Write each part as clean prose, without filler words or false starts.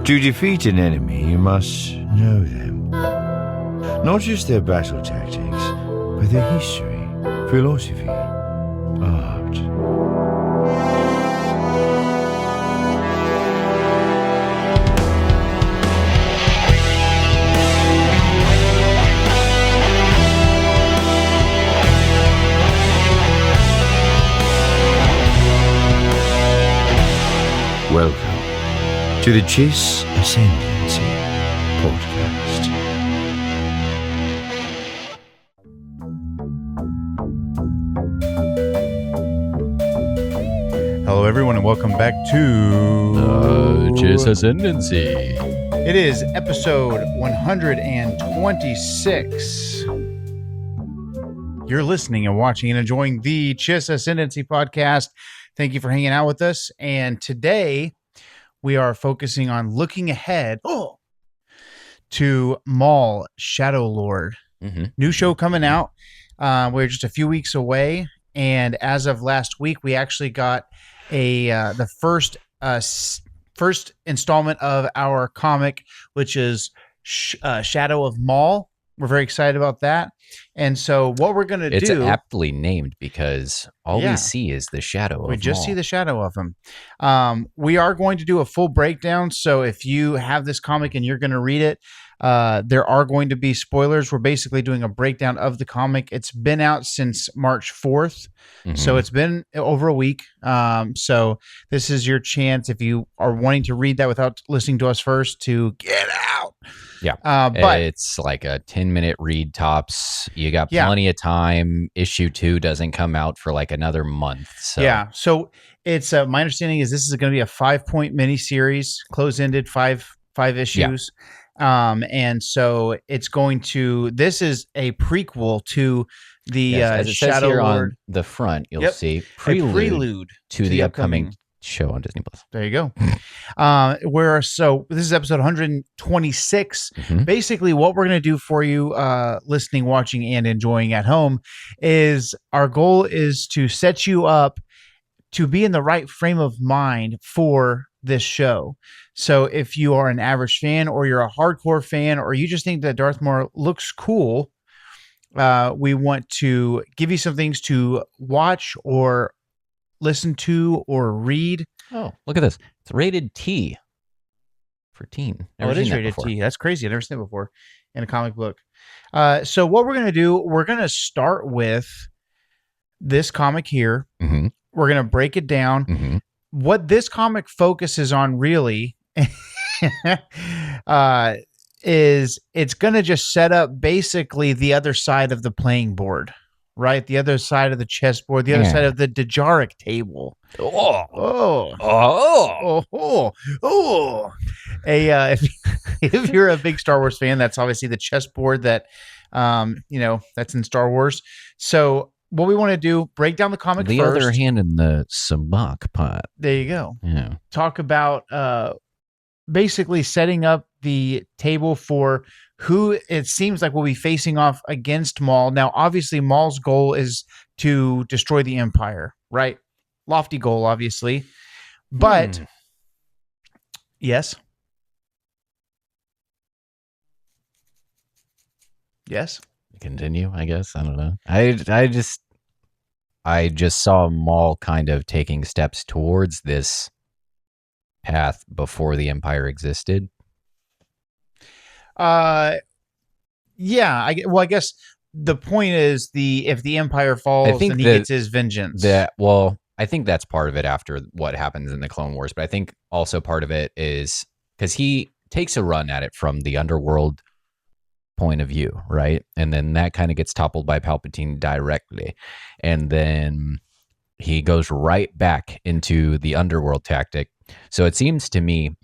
To defeat an enemy, you must know them. Not just their battle tactics, but their history, philosophy, art. Welcome to the Chiss Ascendancy podcast. Hello, everyone, and welcome back to Chiss Ascendancy. It is episode 126. You're listening and watching and enjoying the Chiss Ascendancy podcast. Thank you for hanging out with us. And today we are focusing on looking ahead to Maul, Shadow Lord. New show coming out. We're just a few weeks away. And as of last week, we actually got the first installment of our comic, which is Shadow of Maul. We're very excited about that. And so what we're going to do... It's aptly named because all we see is the shadow of Maul. We just see the shadow of him. We are going to do a full breakdown. So if you have this comic and you're going to read it, there are going to be spoilers. We're basically doing a breakdown of the comic. It's been out since March 4th. So it's been over a week. So this is your chance, if you are wanting to read that without listening to us first, to get out. Yeah. But it's like a 10-minute read tops. You got plenty of time. Issue 2 doesn't come out for like another month. So yeah. So it's my understanding is this is going to be a 5-point miniseries, close-ended, five issues. And so it's going to, this is a prequel to the as it says Shadow here Lord. on the front, you'll see prelude to the upcoming show on Disney Plus. There you go. So this is episode 126. Basically what we're going to do for you, listening, watching, and enjoying at home, is our goal is to set you up to be in the right frame of mind for this show. So if you are an average fan, or you're a hardcore fan, or you just think that Darth Maul looks cool, we want to give you some things to watch or listen to or read. Oh, look at this. It's rated T for teen. Never it is rated before. T. That's crazy. I've never seen it before in a comic book. So what we're going to do, we're going to start with this comic here. We're going to break it down. What this comic focuses on really is it's going to just set up basically the other side of the playing board, right? The other side of the chessboard, the other side of the Dejaric table. If you're a big Star Wars fan, that's obviously the chessboard that, that's in Star Wars. So what we want to do, break down the comic the first. Other hand in the sabacc pot. There you go. Yeah. Talk about basically setting up the table for who it seems like will be facing off against Maul. Now, obviously, Maul's goal is to destroy the Empire, right? Lofty goal, obviously. But, yes? Yes? Continue, I guess. I don't know. I just saw Maul kind of taking steps towards this path before the Empire existed. I guess the point is if the Empire falls, then he gets his vengeance. I think that's part of it after what happens in the Clone Wars, but I think also part of it is because he takes a run at it from the underworld point of view, right? And then that kind of gets toppled by Palpatine directly. And then he goes right back into the underworld tactic. So it seems to me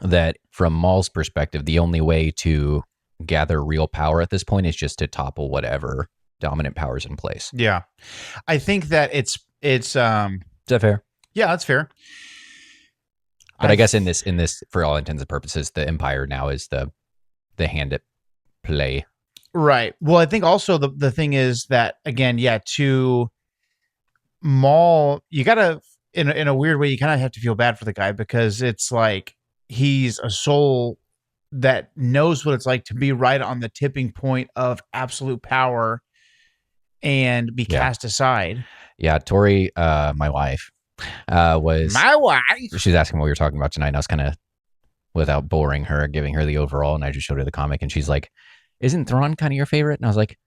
that from Maul's perspective, the only way to gather real power at this point is just to topple whatever dominant powers in place. Yeah. I think that it's is that fair? Yeah, that's fair. But I guess in this, for all intents and purposes, the Empire now is the hand at play. Right. Well, I think also the thing is that, again, to Maul, you gotta in a weird way, you kind of have to feel bad for the guy, because it's like he's a soul that knows what it's like to be right on the tipping point of absolute power and be cast aside. Yeah, Tori, my wife, was my wife. She was asking what we were talking about tonight, and I was kind of, without boring her, giving her the overall, and I just showed her the comic, and she's like, "Isn't Thrawn kind of your favorite?" And I was like,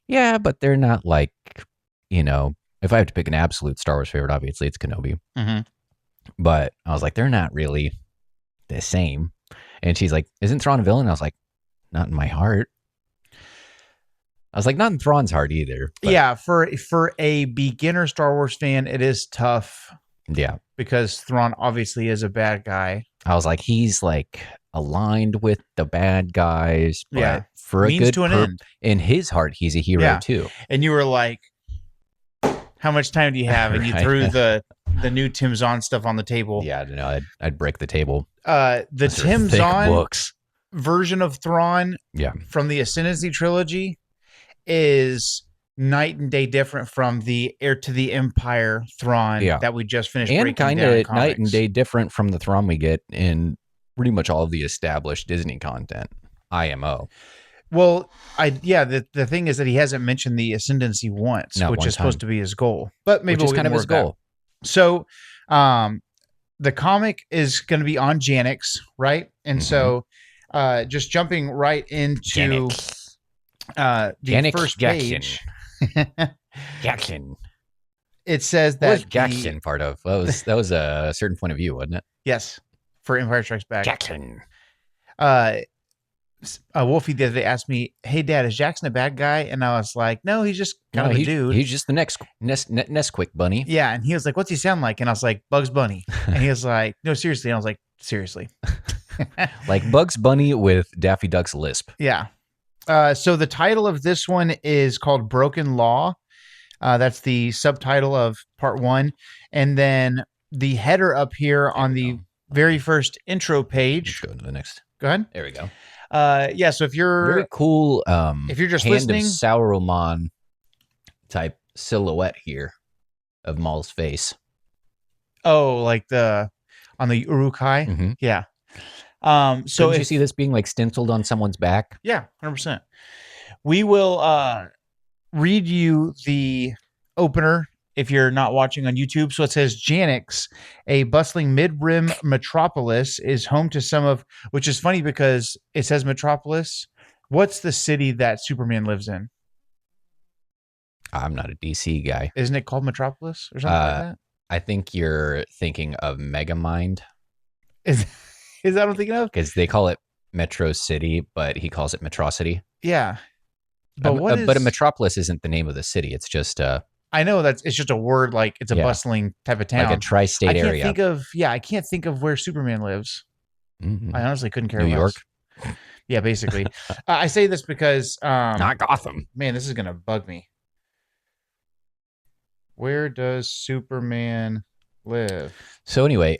"Yeah, but they're not like, if I have to pick an absolute Star Wars favorite, obviously it's Kenobi." Mm-hmm. But I was like, they're not really the same. And she's like, "Isn't Thrawn a villain?" I was like, "Not in my heart." I was like, "Not in Thrawn's heart either." But Yeah, for a beginner Star Wars fan, it is tough. Yeah, because Thrawn obviously is a bad guy. I was like, he's like aligned with the bad guys, but for means a good to an end. In his heart, he's a hero too. And you were like, "How much time do you have?" And you threw the new Tim Zahn stuff on the table. Yeah, I don't know. I'd break the table. The Tim Zahn books version of Thrawn, from the Ascendancy trilogy, is night and day different from the Heir to the Empire Thrawn that we just finished, and kind of night and day different from the Thrawn we get in pretty much all of the established Disney content. IMO. Well, the thing is that he hasn't mentioned the Ascendancy once, which is supposed to be his goal. But maybe which is kind of his goal. So, the comic is going to be on Janix, right? And so, just jumping right into the first page. Jackson. It says that what was Jackson part of? That was a certain point of view, wasn't it? Yes, for Empire Strikes Back. Jackson. Wolfie the other day asked me, "Hey, Dad, is Jackson a bad guy?" And I was like, "No, he's just kind of a dude. He's just the next Nesquik bunny." Yeah, and he was like, "What's he sound like?" And I was like, "Bugs Bunny." And he was like, "No, seriously." And I was like, "Seriously." Like Bugs Bunny with Daffy Duck's lisp. Yeah. So the title of this one is called Broken Law. That's the subtitle of part 1. And then the header up here on the very first intro page. Let's go to the next. Go ahead. There we go. So if you're very cool, if you're just Hand listening, of Sauron type silhouette here of Maul's face. Oh, like on the Uruk-hai? Mm-hmm. Yeah. So did you see this being like stenciled on someone's back? Yeah, 100%. We will read you the opener if you're not watching on YouTube. So it says, Janix, a bustling mid-rim metropolis, is home to some of, which is funny because it says metropolis. What's the city that Superman lives in? I'm not a DC guy. Isn't it called Metropolis or something like that? I think you're thinking of Megamind. Is that what I'm thinking of? Because they call it Metro City, but he calls it Metrocity. Yeah. But a metropolis isn't the name of the city. It's just I know it's just a word, like it's a bustling type of town. Like a tri-state area. I can't think of where Superman lives. Mm-hmm. I honestly couldn't care less. New York? Yeah, basically. I say this because not Gotham. Man, this is gonna bug me. Where does Superman live? So anyway,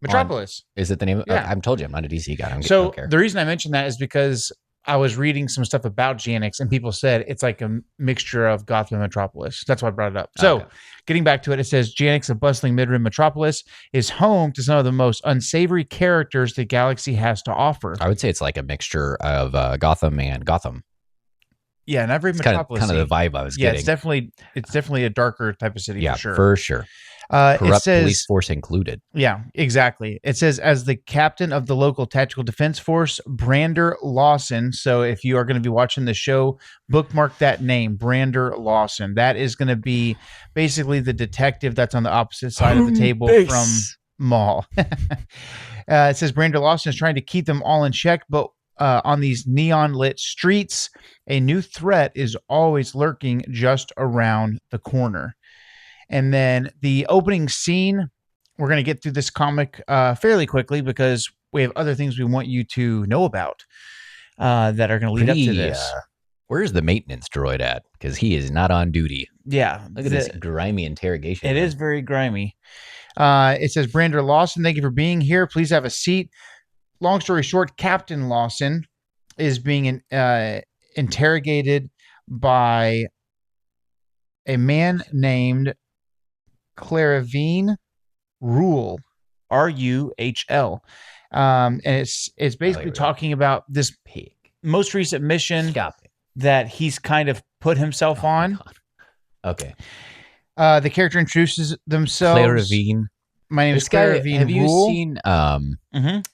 Metropolis. Is it the name of yeah. I've told you I'm not a DC guy. I don't care. The reason I mentioned that is because I was reading some stuff about Janix and people said it's like a mixture of Gotham and Metropolis. That's why I brought it up. So getting back to it, it says Janix, a bustling mid-rim metropolis, is home to some of the most unsavory characters the galaxy has to offer. I would say it's like a mixture of Gotham and Gotham. Yeah, and every metropolis. Kind of the vibe I was getting. It's definitely a darker type of city. Yeah, for sure. Corrupt police force included. Yeah, exactly. It says, as the captain of the local tactical defense force, Brander Lawson. So if you are going to be watching the show, bookmark that name, Brander Lawson. That is going to be basically the detective that's on the opposite side of the table from Maul. It says Brander Lawson is trying to keep them all in check, but on these neon lit streets, a new threat is always lurking just around the corner. And then the opening scene, we're going to get through this comic fairly quickly because we have other things we want you to know about that are going to lead up to this. Where's the maintenance droid at? Because he is not on duty. Yeah. Look at this grimy interrogation. It is very grimy. It says, Brander Lawson, thank you for being here. Please have a seat. Long story short, Captain Lawson is being interrogated by a man named Claravine Ruhl, Ruhl, And it's here basically we go. talking about this Pig. most recent mission Stop it. that he's kind of put himself Oh my on. God. Okay. The character introduces themselves. Claire Ravine. My name is This Claire guy, Ravine have you Rule. seen Mhm.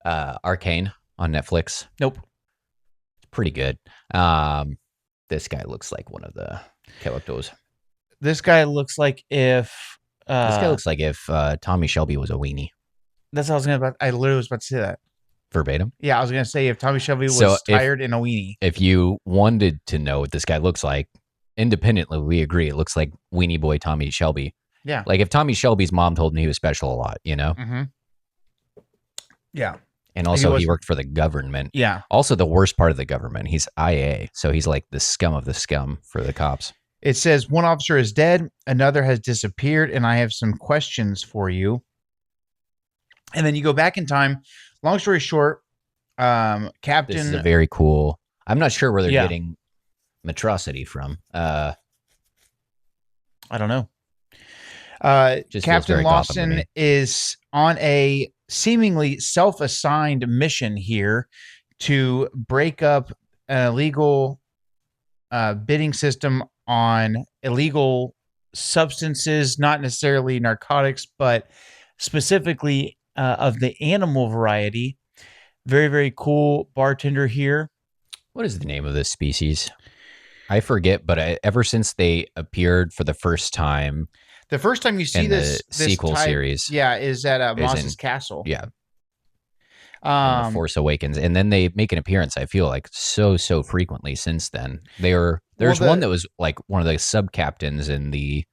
Arcane on Netflix? Nope. It's pretty good. This guy looks like one of the characters. This guy looks like if This guy looks like if Tommy Shelby was a weenie. that's what I was gonna. I literally was about to say that. Verbatim. Yeah, I was gonna say if Tommy Shelby was So tired in a weenie. If you wanted to know what this guy looks like, independently, we agree it looks like weenie boy Tommy Shelby. Yeah. Like if Tommy Shelby's mom told him he was special a lot, you know? Mm-hmm. Yeah. And also was- he worked for the government. Yeah. Also the worst part of the government. He's IA. So he's like the scum of the scum for the cops. It says one officer is dead, another has disappeared, and I have some questions for you. And then you go back in time. Long story short, This is Captain. a very cool. I'm not sure where they're Yeah. getting Metrocity from. I don't know. Just feels Captain very Gotham to Lawson me. is on a seemingly self-assigned mission here to break up an illegal bidding system on illegal substances, not necessarily narcotics, but specifically of the animal variety. Very, very cool bartender here. What is the name of this species? I forget, but ever since they appeared for the first time The first time you see in this the sequel type, series, yeah, is at is Moss's in- castle. yeah, in The Force Awakens, and then they make an appearance. I feel like so frequently since then. There's one that was like one of the sub captains in the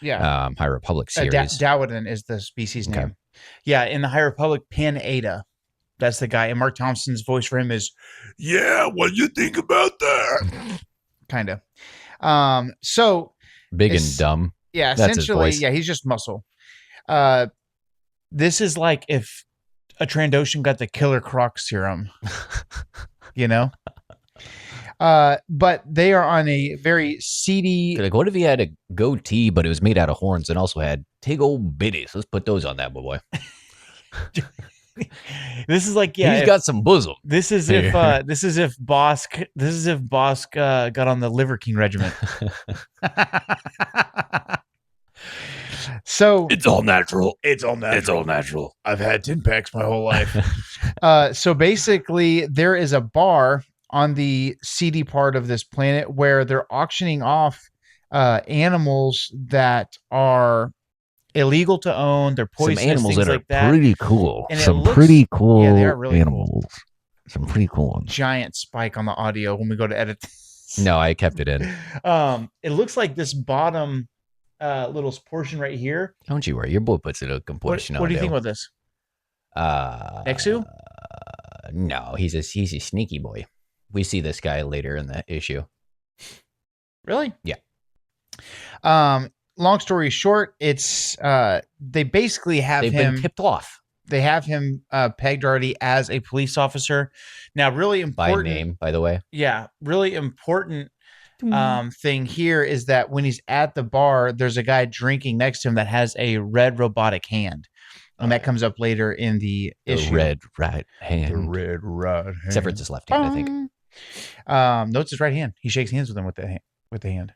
yeah. High Republic series. Dowden is the species Okay. name. Yeah, in the High Republic, Pan Ada. That's the guy. And Mark Thompson's voice for him is, yeah, what do you think about that? Kind of. So, Big it's- and dumb. yeah, That's his essentially, voice. yeah, he's just muscle. This is like if a Trandoshan got the Killer Croc serum, you know? But they are on a very seedy. Like, what if he had a goatee, but it was made out of horns and also had big old bitties? Let's put those on that boy. This is like, yeah, He's got some bosom. this is if Bosk got on the Liver King regiment. So It's all natural. it's all natural. It's all natural. I've had 10 packs my whole life. So basically, there is a bar on the seedy part of this planet where they're auctioning off animals that are illegal to own. They're poisonous, Some animals things that like are that. pretty cool. And it Some looks- pretty cool yeah, they are really animals. Some pretty cool ones. Giant spike on the audio when we go to edit this. No, I kept it in. It looks like this bottom little portion right here. Don't you worry. Your boy puts it a What, compulsion what do you think about this? Nexu? No, he's a sneaky boy. We see this guy later in the issue. Really? Yeah. Long story short, it's they basically have They've him been tipped off they have him pegged already as a police officer. Now, really by important name, by the way. Yeah, really important thing here is that when he's at the bar, there's a guy drinking next to him that has a red robotic hand. And that comes up later in the The issue. red right hand. The red right hand. Except for it's his left hand, I think. No, it's his right hand. He shakes hands with him with the hand.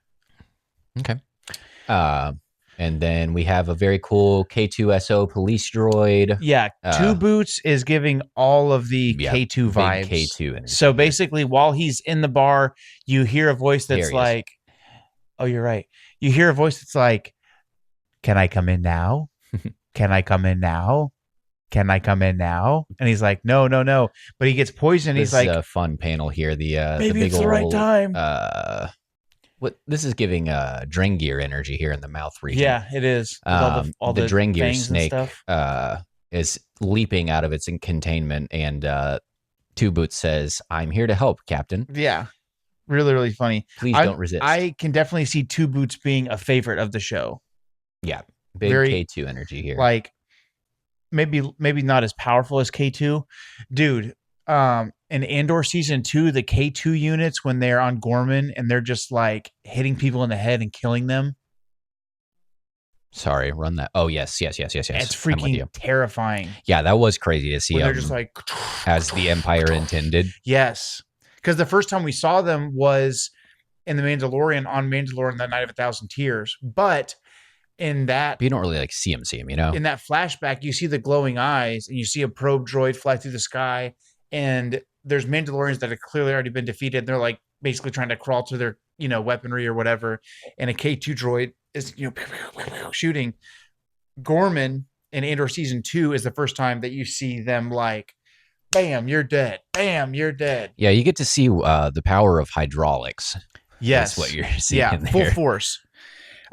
Okay. And then we have a very cool K2SO police droid. Yeah, Two Boots is giving all of the Yeah, K2 big vibes. K2 energy. So basically, while he's in the bar, you hear a voice There that's he is. like, "Oh, you're right." You hear a voice that's like, "Can I come in now? Can I come in now? Can I come in now?" And he's like, "No, no, no." But he gets poisoned. This He's like, is a fun panel here. The "Maybe big it's the right old, time." What this is giving Drengir energy here in the mouth region. Yeah, it is. With all the Drengir fangs and snake stuff. is leaping out of its containment, and Two Boots says, "I'm here to help, Captain. Yeah, really, really funny. Please don't resist." I can definitely see Two Boots being a favorite of the show. Yeah, big very- K2 energy here. Like maybe not as powerful as K2. Dude, in Andor season 2, the K2 units when they're on Gorman and they're just like hitting people in the head and killing them. Sorry, run that. Oh, yes. It's I'm with freaking you. terrifying. Yeah, that was crazy to see When they're them just like, as the Empire intended. yes, because the first time we saw them was in the Mandalorian on Mandalorian, the Night of 1,000 Tears. But in that, But you don't really like see him, you know? in that flashback, you see the glowing eyes and you see a probe droid fly through the sky, and there's Mandalorians that have clearly already been defeated. They're like basically trying to crawl to their, weaponry or whatever. And a K2 droid is, shooting. Gorman in Andor season 2 is the first time that you see them like, bam, you're dead. Bam, you're dead. Yeah, you get to see the power of hydraulics. Yes. That's what you're seeing Yeah, there. full force.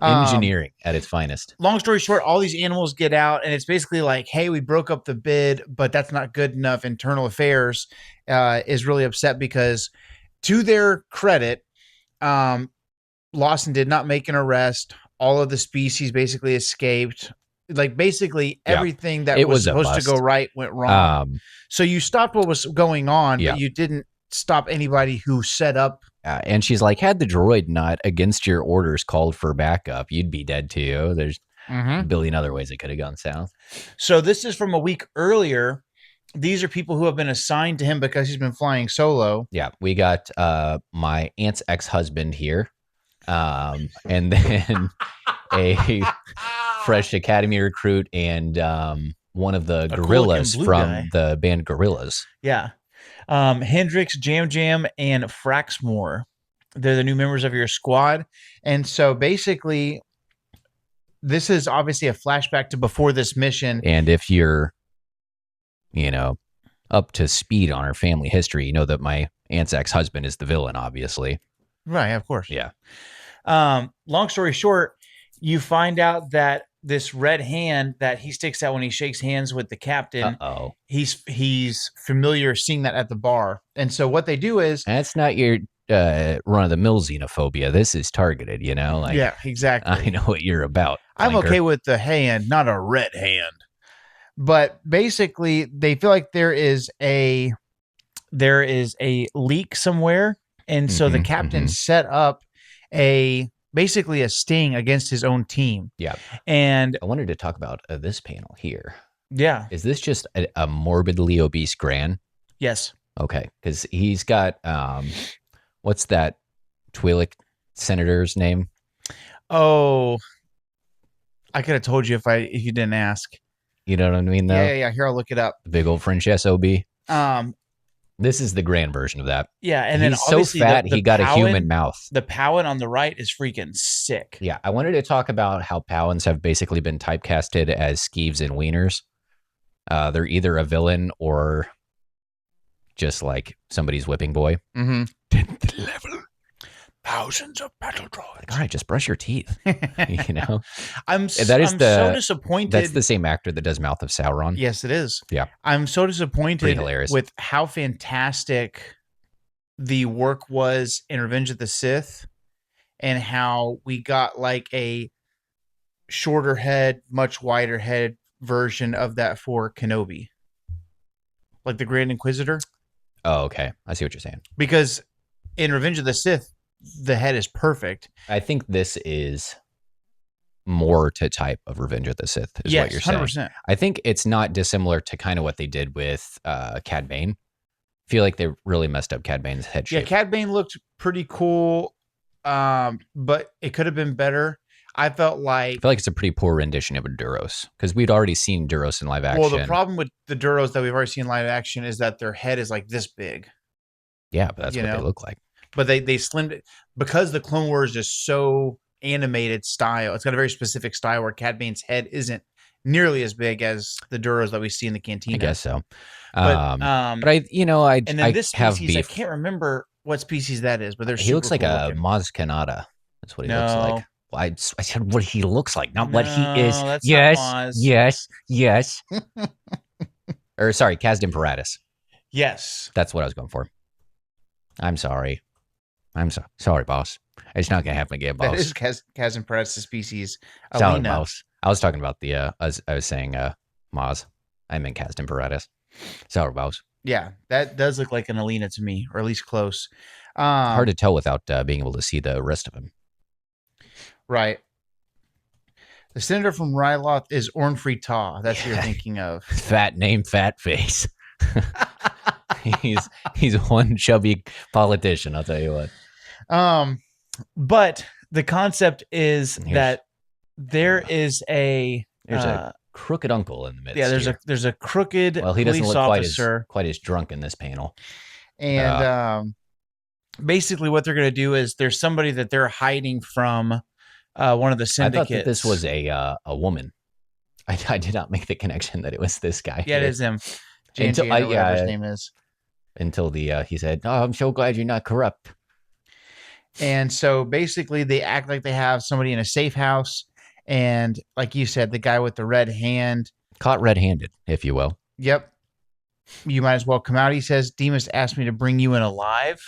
Engineering at its finest. Long story short, all these animals get out, and it's basically like, hey, we broke up the bid, but that's not good enough. Internal Affairs is really upset because, to their credit, Lawson did not make an arrest. All of the species basically escaped. Like, basically everything that was supposed to go right went wrong. So you stopped what was going on, but you didn't stop anybody who set up. And she's like, had the droid not against your orders called for backup, you'd be dead too. There's a billion other ways it could have gone south. So this is from a week earlier. These are people who have been assigned to him because he's been flying solo. Yeah, we got my aunt's ex-husband here. And then a fresh Academy recruit and one of the gorillas from the band Gorillaz. Yeah. Hendrix, Jam Jam, and Fraxmore. They're the new members of your squad. And so basically, this is obviously a flashback to before this mission. And if you're, up to speed on our family history, you know that my aunt's ex-husband is the villain, obviously. Right, of course. Yeah. Long story short, you find out that this red hand that he sticks out when he shakes hands with the captain, he's familiar seeing that at the bar. And so what they do is, that's not your run-of-the-mill xenophobia. This is targeted, Like, yeah, exactly. I know what you're about. I'm okay with the hand, not a red hand. But basically, they feel like there is a leak somewhere, and so the captain set up basically a sting against his own team. Yeah. And I wanted to talk about this panel here. Yeah. Is this just a morbidly obese Gran? Yes. Okay. Because he's got, what's that Twi'lek senator's name? Oh, I could have told you if you didn't ask. You know what I mean, though? Yeah. Here, I'll look it up. The big old French SOB. This is the Gran version of that. Yeah, and then he's so fat, he got a human mouth. The Powan on the right is freaking sick. Yeah, I wanted to talk about how Powans have basically been typecasted as skeeves and wieners. They're either a villain or just like somebody's whipping boy. 10th level. Thousands of battle droids. All right, just brush your teeth. I'm so disappointed. That's the same actor that does Mouth of Sauron. Yes, it is. Yeah. I'm so disappointed with how fantastic the work was in Revenge of the Sith and how we got like a shorter head, much wider head version of that for Kenobi. Like the Grand Inquisitor. Oh, okay. I see what you're saying. Because in Revenge of the Sith, the head is perfect. I think this is more to type of Revenge of the Sith is what you're saying. 100%. I think it's not dissimilar to kind of what they did with Cad Bane. I feel like they really messed up Cad Bane's head shape. Yeah, Cad Bane looked pretty cool, but it could have been better. I feel like it's a pretty poor rendition of a Duros because we'd already seen Duros in live action. Well, the problem with the Duros that we've already seen in live action is that their head is like this big. Yeah, but that's what they look like. But they slimmed it because the Clone Wars is so animated style. It's got a very specific style where Cad Bane's head isn't nearly as big as the Duros that we see in the cantina. I guess so. But and then this species, I can't remember what species that is, but he looks like a Maz Kanata. That's what he looks like. Well, I said what he looks like, not what he is. That's yes. Or sorry, Kaz Imperatus. Yes. That's what I was going for. I'm sorry. Sorry, boss. It's not gonna happen again, boss. That is Kaz Imperatus species. Sorry, boss. I was talking about I was saying Maz. I meant Kaz Imperatus. Sorry, boss. Yeah, that does look like an Alina to me, or at least close. Hard to tell without being able to see the rest of him. Right. The senator from Ryloth is Ornfrey Taw. That's what you're thinking of. Fat name, fat face. he's one chubby politician, I'll tell you what. But the concept is that there's a crooked uncle in the midst. Yeah, here. there's a crooked he doesn't police look officer, quite as drunk in this panel. And basically what they're going to do is there's somebody that they're hiding from one of the syndicates. I thought that this was a woman. I did not make the connection that it was this guy. Yeah, it is him. Whatever his name is. Until he said, "Oh, I'm so glad you're not corrupt." And so basically they act like they have somebody in a safe house. And like you said, the guy with the red hand. Caught red-handed, if you will. Yep. You might as well come out. He says, Demas asked me to bring you in alive.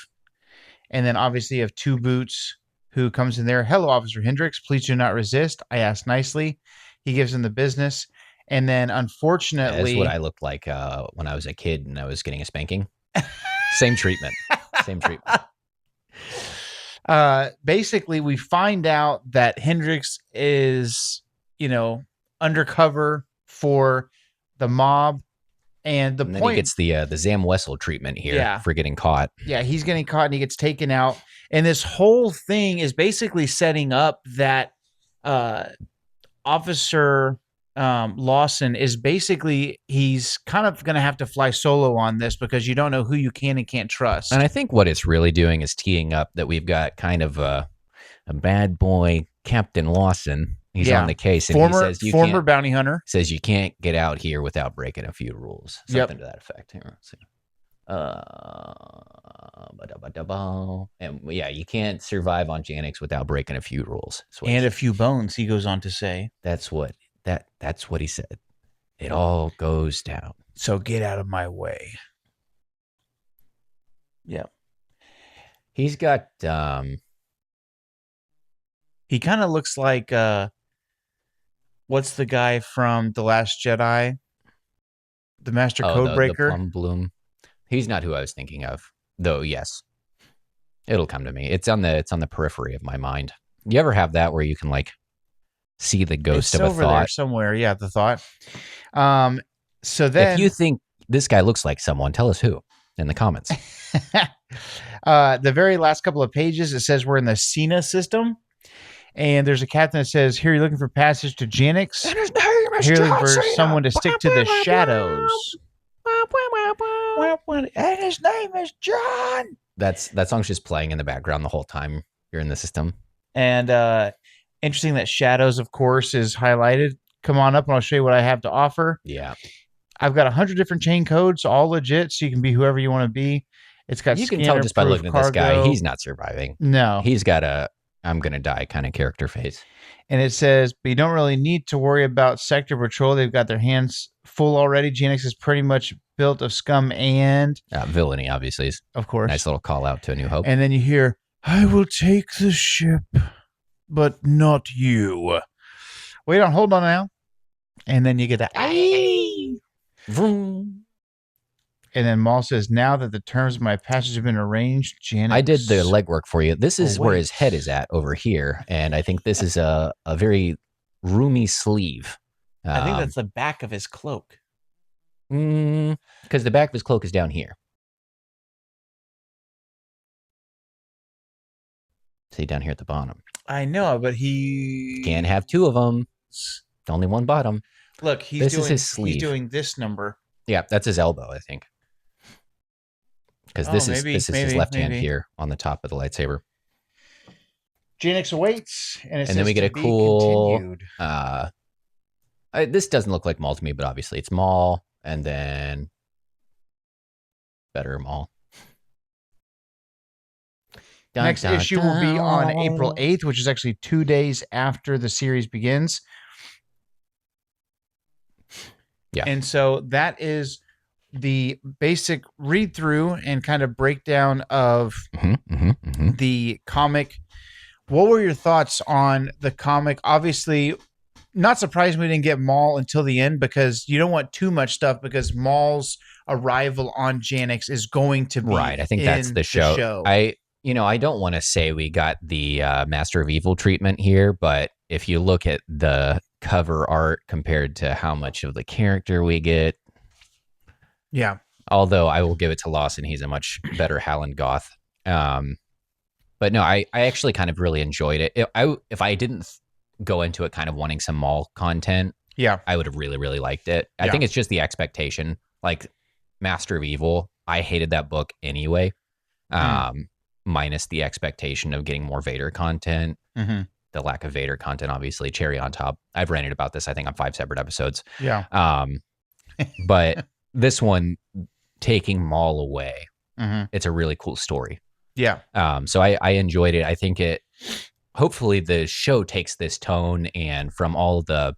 And then obviously you have Two Boots who comes in there. Hello, Officer Hendricks. Please do not resist. I asked nicely. He gives him the business. And then unfortunately. That's what I looked like when I was a kid and I was getting a spanking. Same treatment. Same treatment. Basically, we find out that Hendricks is, undercover for the mob. And then he gets the Zam Wessel treatment here for getting caught. Yeah, he's getting caught and he gets taken out. And this whole thing is basically setting up that Officer Lawson is basically, he's kind of going to have to fly solo on this because you don't know who you can and can't trust. And I think what it's really doing is teeing up that we've got kind of a bad boy, Captain Lawson. He's on the case. And former bounty hunter. Says you can't get out here without breaking a few rules. Something to that effect. Here, let's see. And yeah, you can't survive on Janix without breaking a few rules. And a few bones, he goes on to say. That's what he said. It all goes down. So get out of my way. Yeah. He's got he kind of looks like what's the guy from The Last Jedi? The Master Codebreaker. The Plum Bloom. He's not who I was thinking of, though. Yes, it'll come to me. It's on the periphery of my mind. You ever have that where you can like see the ghost of a over thought there somewhere? Yeah, the thought. So then, if you think this guy looks like someone, tell us who in the comments. The very last couple of pages, it says we're in the Cena system. And there's a captain that says, here you're looking for passage to Janix. And his name is here John looking for Cena. someone to stick to the shadows. And his name is John. That song's just playing in the background the whole time you're in the system. And interesting that shadows, of course, is highlighted. Come on up and I'll show you what I have to offer. Yeah. I've got 100 different chain codes, all legit, so you can be whoever you want to be. It's got you can tell just by looking at this guy, he's not surviving. No. He's got a I'm going to die kind of character face. And it says, but you don't really need to worry about sector patrol. They've got their hands full already. Janix is pretty much built of scum and villainy, obviously. Of course. Nice little call out to A New Hope. And then you hear, I will take the ship, but not you. Wait on, hold on now. And then you get that. Vroom. And then Maul says, now that the terms of my passage have been arranged, Janix. I did the legwork for you. This is where his head is at over here. And I think this is a very roomy sleeve. I think that's the back of his cloak. Because the back of his cloak is down here. See, down here at the bottom. I know, but he can't have two of them. Only one bottom. Look, this is his sleeve. He's doing this number. Yeah, that's his elbow, I think. Because this is his left hand here on the top of the lightsaber. Janix awaits, and then we get a cool. This doesn't look like Maul to me, but obviously it's Maul, and then better Maul. Next issue will be on April 8th, which is actually 2 days after the series begins. Yeah, and so that is the basic read through and kind of breakdown of the comic. What were your thoughts on the comic? Obviously, not surprised we didn't get Maul until the end because you don't want too much stuff because Maul's arrival on Janix is going to be right. I think that's the show. I don't want to say we got the Master of Evil treatment here, but if you look at the cover art compared to how much of the character we get. Yeah. Although I will give it to Lawson, he's a much better Halland Goth. But no, I actually kind of really enjoyed it. If I didn't go into it kind of wanting some Maul content, Yeah. I would have really, really liked it. I Yeah. think it's just the expectation. Like Master of Evil, I hated that book anyway, minus the expectation of getting more Vader content. Mm-hmm. The lack of Vader content, obviously, cherry on top. I've ranted about this, I think, on 5 separate episodes. Yeah. But this one, taking Maul away, Mm-hmm. it's a really cool story. Yeah. So I enjoyed it. I think hopefully the show takes this tone, and from all the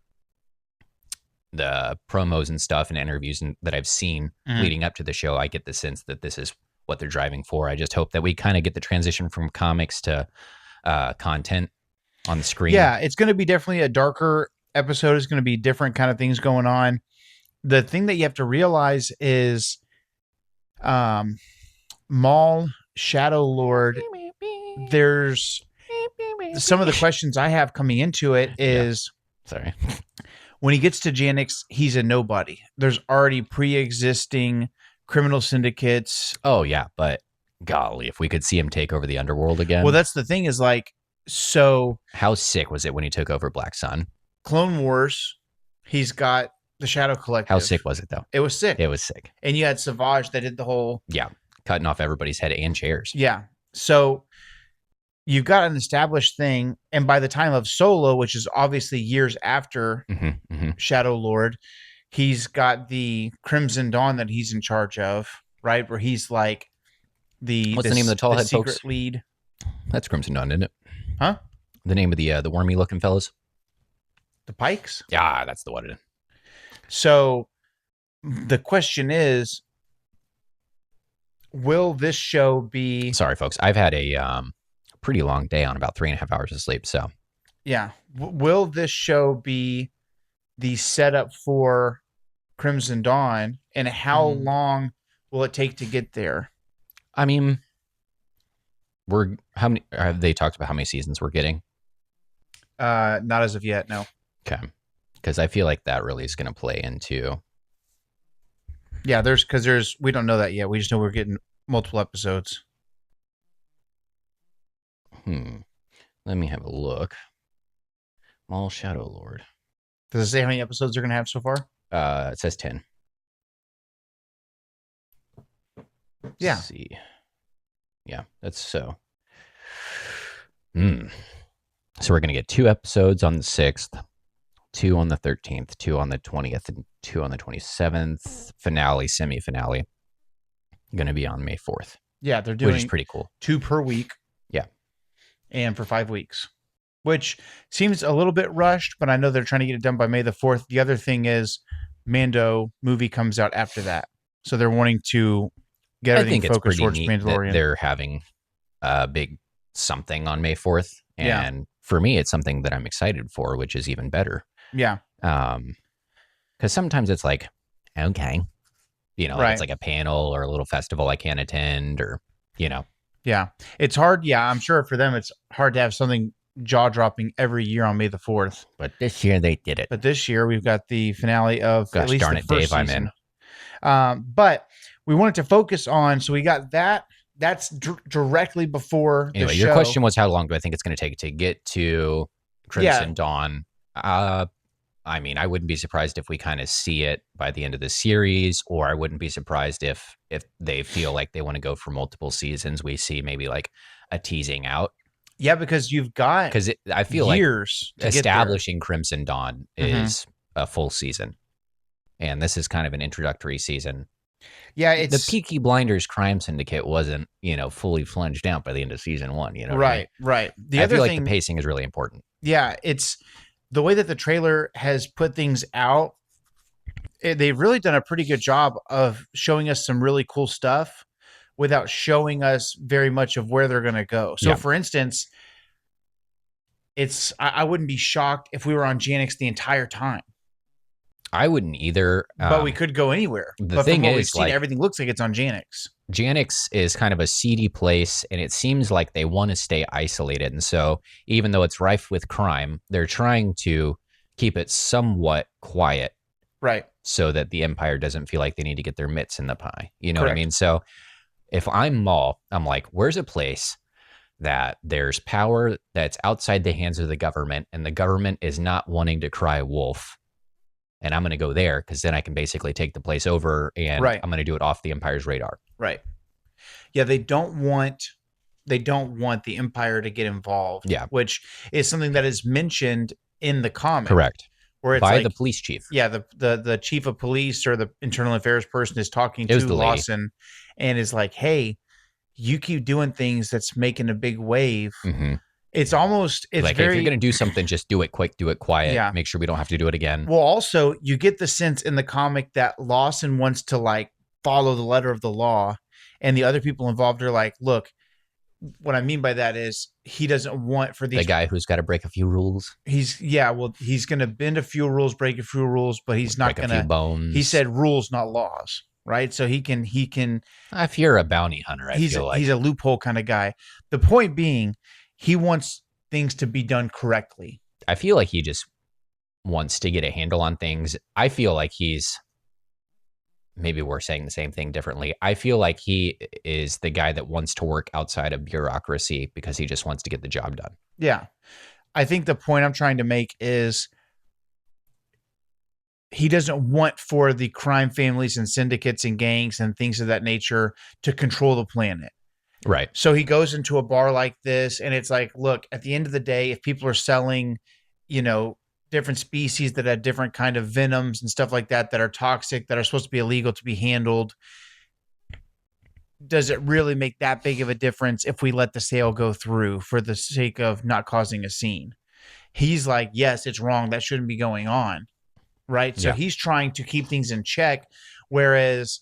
promos and stuff and interviews that I've seen leading up to the show, I get the sense that this is what they're driving for. I just hope that we kind of get the transition from comics to content on the screen. Yeah, it's going to be definitely a darker episode. It's going to be different kind of things going on. The thing that you have to realize is Maul, Shadow Lord, there's some of the questions I have coming into it is Sorry. when he gets to Janix, he's a nobody. There's already pre-existing criminal syndicates. Oh yeah, but golly, if we could see him take over the underworld again. Well, that's the thing is like, so how sick was it when he took over Black Sun? Clone Wars, he's got the Shadow Collective. How sick was it though? It was sick. It was sick. And you had Savage that did the whole... Yeah, cutting off everybody's head and chairs. Yeah. So you've got an established thing. And by the time of Solo, which is obviously years after Shadow Lord, he's got the Crimson Dawn that he's in charge of, right? Where he's like what's the name of the tall head secret folks? lead. That's Crimson Dawn, isn't it? Huh? The name of the wormy looking fellas? The Pikes. Yeah, that's the one. So the question is, will this show be... Sorry, folks. I've had a pretty long day on about 3.5 hours of sleep. So yeah. Will this show be the setup for Crimson Dawn, and how long will it take to get there? I mean, how many have they talked about how many seasons we're getting? Not as of yet, no. Okay. Because I feel like that really is going to play into... Yeah, we don't know that yet. We just know we're getting multiple episodes. Let me have a look. Maul Shadow Lord. Does it say how many episodes they're going to have so far? It says 10. Yeah. Let's see. Yeah, that's so. So we're going to get 2 episodes on the 6th, 2 on the 13th, 2 on the 20th, and 2 on the 27th. Finale, semi-finale. Going to be on May 4th. Yeah, they're doing... Which is pretty cool. 2 per week. Yeah. And for 5 weeks. Which seems a little bit rushed, but I know they're trying to get it done by May the 4th. The other thing is Mando movie comes out after that. So they're wanting to get everything focused towards Mandalorian. They're having a big something on May 4th. And for me, it's something that I'm excited for, which is even better. Yeah. Because sometimes it's like, okay, right. It's like a panel or a little festival I can't attend, or, Yeah. It's hard. Yeah. I'm sure for them, it's hard to have something jaw-dropping every year on May the 4th. But this year they did it. But this year we've got the finale of at least darn the it, first Dave, season. I'm in. But we wanted to focus on, so we got that. That's directly before anyway, the show. Your question was how long do I think it's going to take to get to Crimson Dawn? I mean, I wouldn't be surprised if we kind of see it by the end of the series, or I wouldn't be surprised if they feel like they want to go for multiple seasons. We see maybe like a teasing out. Yeah, because you've got I feel years like establishing Crimson Dawn is a full season, and this is kind of an introductory season. Yeah, it's the Peaky Blinders crime syndicate wasn't, fully flunged out by the end of season 1. Right. I feel like the pacing is really important. Yeah, it's the way that the trailer has put things out. They've really done a pretty good job of showing us some really cool stuff without showing us very much of where they're going to go. So, for instance, I wouldn't be shocked if we were on Janix the entire time. I wouldn't either. But we could go anywhere. The thing is, everything looks like it's on Janix. Janix is kind of a seedy place, and it seems like they want to stay isolated. And so even though it's rife with crime, they're trying to keep it somewhat quiet Right. so that the Empire doesn't feel like they need to get their mitts in the pie. You know what I Correct. mean? So if I'm Maul, I'm like, where's a place that there's power that's outside the hands of the government and the government is not wanting to cry wolf? And I'm going to go there because then I can basically take the place over and Right. I'm going to do it off the Empire's radar. Right. Yeah, they don't want the Empire to get involved. Yeah. Which is something that is mentioned in the comic. Correct. Where it's By like the police chief. Yeah, the chief of police or the internal affairs person is talking It was to the lady. Lawson and is like, hey, you keep doing things that's making a big wave. Mm-hmm. It's like, very, if you're going to do something, just do it quick, do it quiet. Yeah. Make sure we don't have to do it again. Well, also, you get the sense in the comic that Lawson wants to like follow the letter of the law, and the other people involved are like, look, what I mean by that is he doesn't want for these The guy who's got to break a few rules. he's going to bend a few rules, break a few rules, but he's not break going a few bones. He said rules, not laws, right? So he can If you're a bounty hunter, I feel like he's a loophole kind of guy. The point being, he wants things to be done correctly. I feel like he just wants to get a handle on things. I feel like maybe we're saying the same thing differently. I feel like he is the guy that wants to work outside of bureaucracy because he just wants to get the job done. Yeah. I think the point I'm trying to make is he doesn't want for the crime families and syndicates and gangs and things of that nature to control the planet. Right. So he goes into a bar like this and it's like, look, at the end of the day, if people are selling, different species that have different kind of venoms and stuff like that are toxic, that are supposed to be illegal to be handled, does it really make that big of a difference if we let the sale go through for the sake of not causing a scene? He's like, yes, it's wrong. That shouldn't be going on. Right. So he's trying to keep things in check. Whereas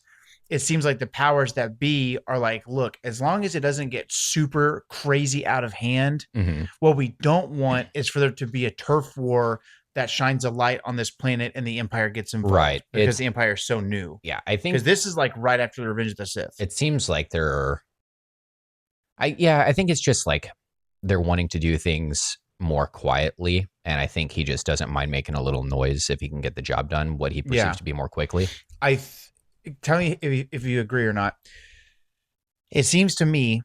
it seems like the powers that be are like, look, as long as it doesn't get super crazy out of hand, what we don't want is for there to be a turf war that shines a light on this planet and the Empire gets involved. Right. Because the Empire is so new. Yeah, I think because this is like right after the Revenge of the Sith. It seems like I think it's just like they're wanting to do things more quietly. And I think he just doesn't mind making a little noise if he can get the job done, what he perceives to be more quickly. Tell me if you agree or not. It seems to me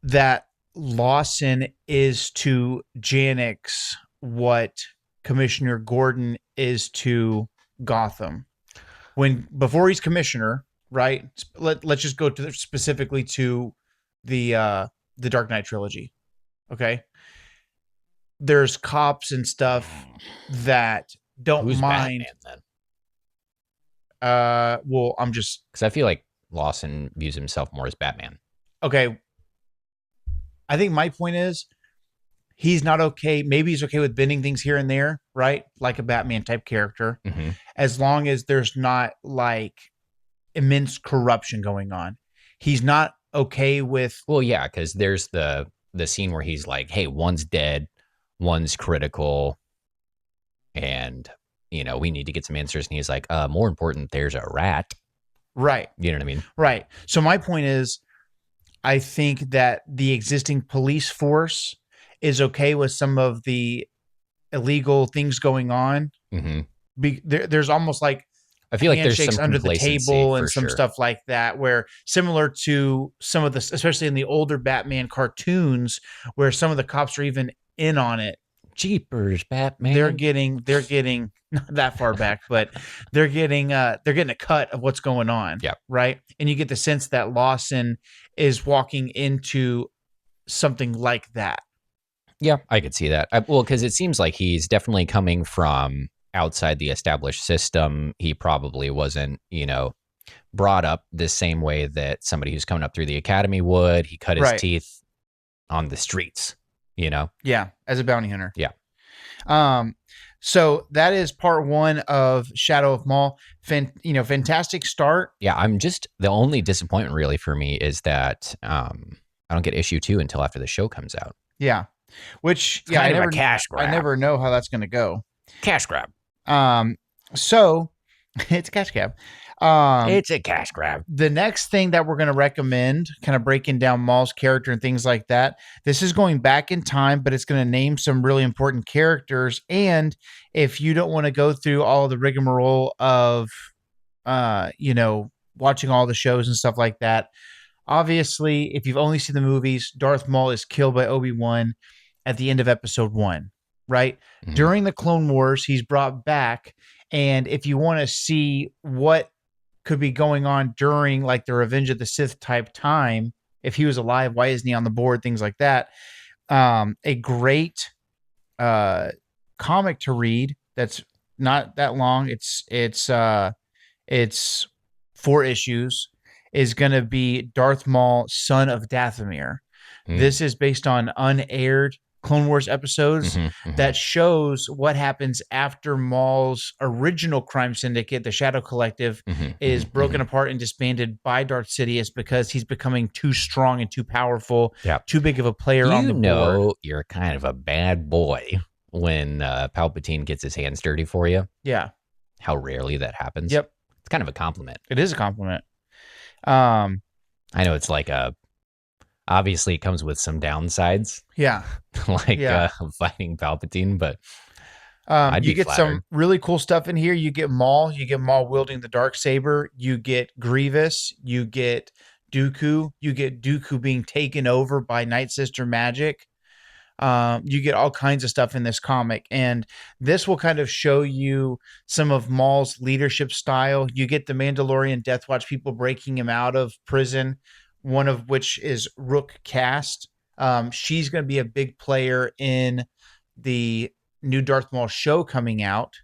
that Lawson is to Janix what Commissioner Gordon is to Gotham. Before he's commissioner, right? Let's just go specifically to the Dark Knight trilogy. Okay. There's cops and stuff that don't Who's mind. Batman, then? Well, I'm just because I feel like Lawson views himself more as Batman. Okay. I think my point is he's not okay. Maybe he's okay with bending things here and there, right? Like a Batman type character, as long as there's not like immense corruption going on. He's not okay with. Well, yeah, because there's the scene where he's like, hey, one's dead, one's critical, and we need to get some answers. And he's like, more important, there's a rat. Right. You know what I mean? Right. So my point is, I think that the existing police force is okay with some of the illegal things going on. There's almost like I feel like there's handshakes some under the table and some sure. stuff like that, where similar to some of the, especially in the older Batman cartoons, where some of the cops are even in on it. Jeepers, Batman. They're getting not that far back, but they're getting a cut of what's going on. Yeah. Right. And you get the sense that Lawson is walking into something like that. Yeah, I could see that. Well, because it seems like he's definitely coming from outside the established system. He probably wasn't, brought up the same way that somebody who's coming up through the academy would. He cut his teeth on the streets. Yeah, as a bounty hunter. Yeah. So that is part one of Shadow of Maul. Fantastic start. Yeah, the only disappointment really for me is that I don't get issue 2 until after the show comes out. Yeah, which it's kind of a cash grab. I never know how that's going to go. Cash grab. So It's a cash grab. It's a cash grab. The next thing that we're going to recommend, kind of breaking down Maul's character and things like that, this is going back in time, but it's going to name some really important characters. And if you don't want to go through all of the rigmarole of, watching all the shows and stuff like that, obviously, if you've only seen the movies, Darth Maul is killed by Obi-Wan at the end of episode 1, right? Mhm. During the Clone Wars, he's brought back. And if you want to see what could be going on during like the Revenge of the Sith type time, if he was alive, why isn't he on the board? Things like that. A great comic to read that's not that long. It's 4 issues. Is going to be Darth Maul, Son of Dathomir. This is based on unaired Clone Wars episodes that shows what happens after Maul's original crime syndicate, the Shadow Collective, is broken apart and disbanded by Darth Sidious because he's becoming too strong and too powerful, too big of a player on the board. You're kind of a bad boy when Palpatine gets his hands dirty for you. Yeah. How rarely that happens. Yep. It's kind of a compliment. It is a compliment. I know it's like obviously it comes with some downsides. Yeah. Fighting Palpatine, but you get some really cool stuff in here. You get Maul wielding the Darksaber. You get Grievous. You get Dooku. You get Dooku being taken over by Night Sister magic. You get all kinds of stuff in this comic, and this will kind of show you some of Maul's leadership style. You get the Mandalorian Death Watch people breaking him out of prison, one of which is Rook Cast. She's going to be a big player in the new Darth Maul show coming out.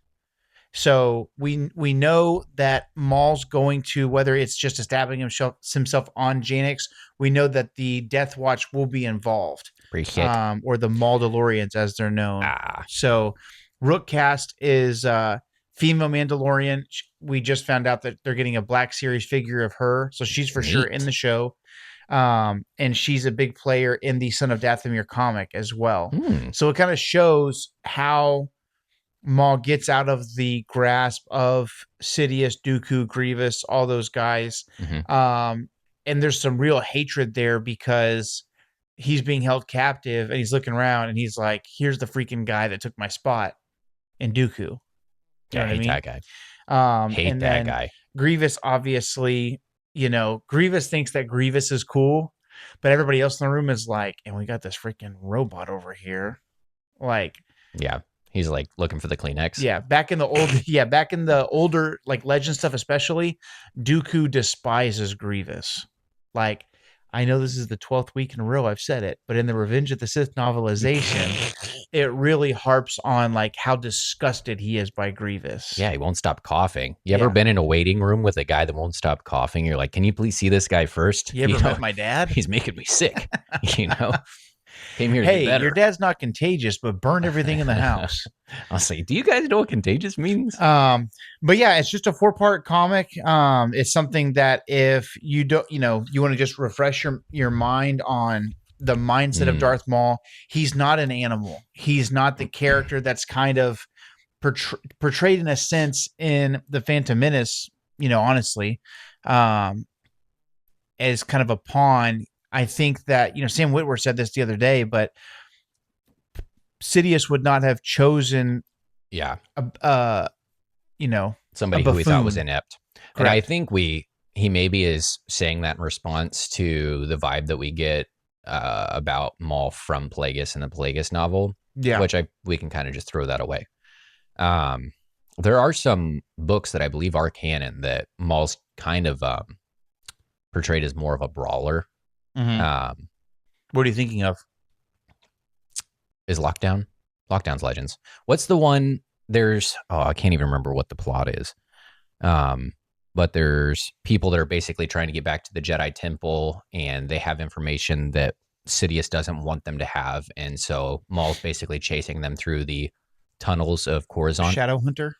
So we know that Maul's going to, whether it's just establishing himself on Janix, we know that the Death Watch will be involved. Or the Mauldalorians as they're known. So Rookcast is female Mandalorian. We just found out that they're getting a Black Series figure of her. So she's for sure in the show. And she's a big player in the Son of Dathomir comic as well. So it kind of shows how Maul gets out of the grasp of Sidious, Dooku, Grievous, all those guys. And there's some real hatred there because he's being held captive and he's looking around and he's like, here's the freaking guy that took my spot in Dooku. You know hate that guy. Hate that guy. Grievous, obviously, Grievous thinks that Grievous is cool, but everybody else in the room is like, and we got this freaking robot over here. He's like looking for the Kleenex. Back in the older like legend stuff, especially, Dooku despises Grievous. Like, I know this is the 12th week in a row I've said it, but in the Revenge of the Sith novelization, it really harps on like how disgusted he is by Grievous. Yeah, he won't stop coughing. You ever been in a waiting room with a guy that won't stop coughing? You're like, can you please see this guy first? You ever met my dad? He's making me sick. Came here to hey, get better. Your dad's not contagious, but burn everything in the house. I'll say, do you guys know what contagious means? But yeah, it's just a 4-part comic. It's something that if you don't, you want to just refresh your mind on the mindset of Darth Maul. He's not an animal. He's not the character that's kind of portrayed in a sense in the Phantom Menace, honestly, as kind of a pawn. I think that, Sam Witwer said this the other day, but Sidious would not have chosen, somebody who we thought was inept. Correct. And I think he maybe is saying that in response to the vibe that we get about Maul from Plagueis in the Plagueis novel, which we can kind of just throw that away. There are some books that I believe are canon that Maul's kind of portrayed as more of a brawler. What are you thinking of? Is Lockdown? Lockdown's Legends. What's the one? I can't even remember what the plot is. But there's people that are basically trying to get back to the Jedi Temple, and they have information that Sidious doesn't want them to have, and so Maul's basically chasing them through the tunnels of Coruscant. Shadowhunter?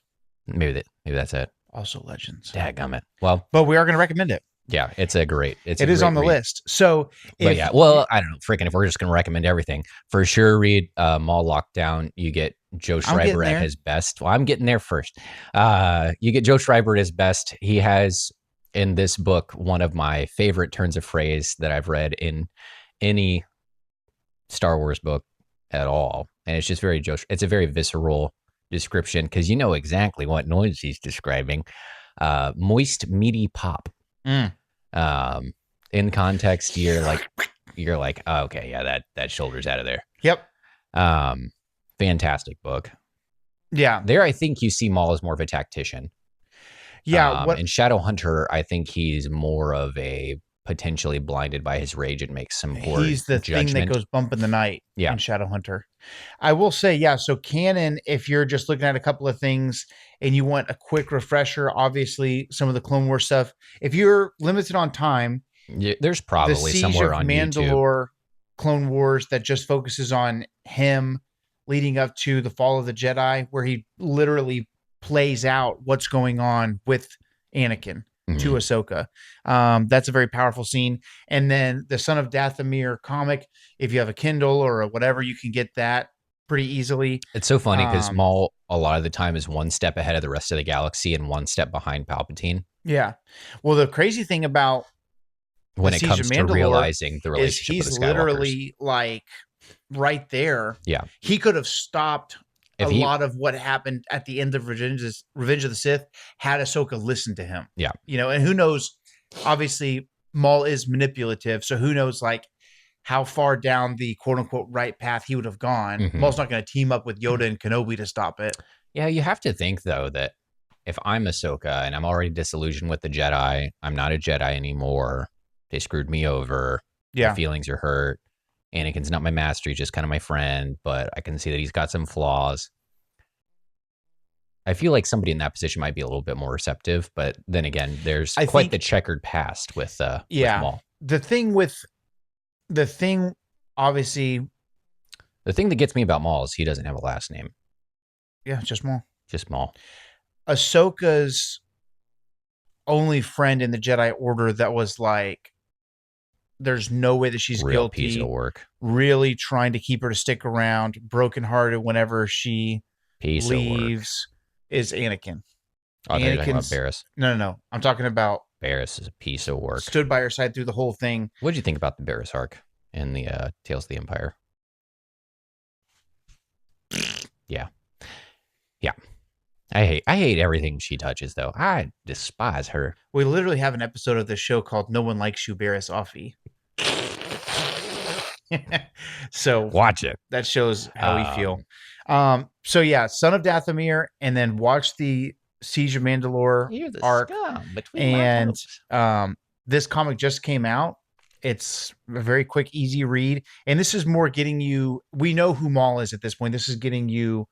Maybe that's it. Also Legends. Dadgummit. Well, but we are going to recommend it. Yeah, it is on the list. So, I don't know. Freaking, if we're just going to recommend everything, for sure, read Maul Lockdown. You get Joe I'm getting Schreiber at there. his best. Well, I'm getting there first. You get Joe Schreiber at his best. He has in this book one of my favorite turns of phrase that I've read in any Star Wars book at all. And it's just very it's a very visceral description because you know exactly what noise he's describing. Moist, meaty pop. Mm. In context, you're like, oh, okay, yeah, that shoulder's out of there. Yep. Fantastic book. Yeah. There, I think you see Maul as more of a tactician. Yeah. In Shadowhunter, I think he's more of a potentially blinded by his rage and makes some poor He's the judgment. thing that goes bump in the night Yeah. in Shadowhunter. I will say, yeah, so canon, if you're just looking at a couple of things and you want a quick refresher, obviously some of the Clone Wars stuff, if you're limited on time, there's probably the somewhere Siege of on Mandalore YouTube. Clone Wars that just focuses on him leading up to the fall of the Jedi, where he literally plays out what's going on with Anakin to Ahsoka. That's a very powerful scene. And then the Son of Dathomir comic, if you have a Kindle or a whatever, you can get that pretty easily. It's so funny because Maul a lot of the time is one step ahead of the rest of the galaxy and one step behind Palpatine. Yeah. Well, the crazy thing about when it comes to realizing the relationship with the Skywalkers, he's literally like right there. Yeah. He could have stopped a lot of what happened at the end of Revenge of the Sith had Ahsoka listened to him. Yeah. You know, and who knows, obviously Maul is manipulative. So who knows like how far down the quote unquote right path he would have gone. Maul's not going to team up with Yoda and Kenobi to stop it. Yeah. You have to think though, that if I'm Ahsoka and I'm already disillusioned with the Jedi, I'm not a Jedi anymore. They screwed me over. Yeah. My feelings are hurt. Anakin's not my master. He's just kind of my friend, but I can see that he's got some flaws. I feel like somebody in that position might be a little bit more receptive, but then again, there's quite the checkered past with Maul. The thing, obviously, the thing that gets me about Maul is he doesn't have a last name. Yeah, just Maul. Just Maul. Ahsoka's only friend in the Jedi Order that was like, there's no way that she's Real guilty. Piece of work. Really trying to keep her to stick around, brokenhearted whenever she leaves, is Anakin. Oh, you're talking about Barriss. No. I'm talking about Barriss is a piece of work. Stood by her side through the whole thing. What did you think about the Barriss arc in the Tales of the Empire? Yeah. I hate everything she touches, though. I despise her. We literally have an episode of this show called "No One Likes You, Barriss Offee." So watch it. That shows how we feel. So yeah, Son of Dathomir, and then watch the Siege of Mandalore arc. And this comic just came out. It's a very quick, easy read, and this is more getting you. We know who Maul is at this point. This is getting you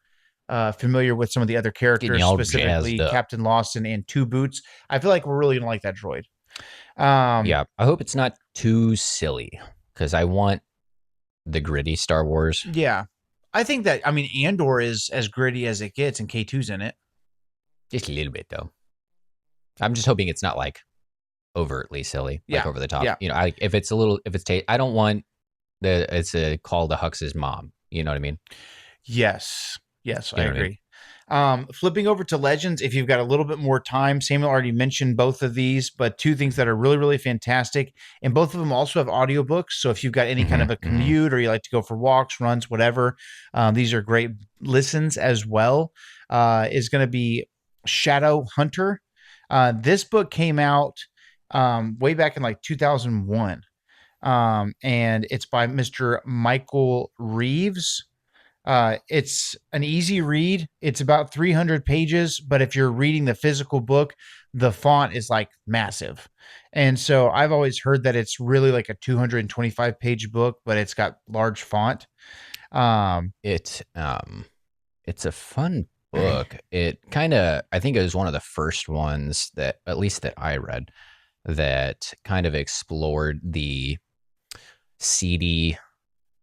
familiar with some of the other characters, specifically Captain Lawson and Two Boots. I feel like we're really gonna like that droid. Yeah, I hope it's not too silly because I want the gritty Star Wars. Yeah, I think that. I mean, Andor is as gritty as it gets, and K2's in it. Just a little bit, though. I'm just hoping it's not like overtly silly, like over the top. Yeah. You know, I don't want it's a call to Hux's mom. You know what I mean? Yes, I agree. Flipping over to Legends, if you've got a little bit more time, Samuel already mentioned both of these, but two things that are really, really fantastic. And both of them also have audiobooks. So if you've got any kind of a commute or you like to go for walks, runs, whatever, these are great listens as well. Is going to be Shadowhunter. This book came out way back in like 2001. And it's by Mr. Michael Reeves. It's an easy read. It's about 300 pages, but if you're reading the physical book, the font is like massive. And so I've always heard that it's really like a 225 page book, but it's got large font. It's a fun book. It I think it was one of the first ones that, at least that I read, that kind of explored the seedy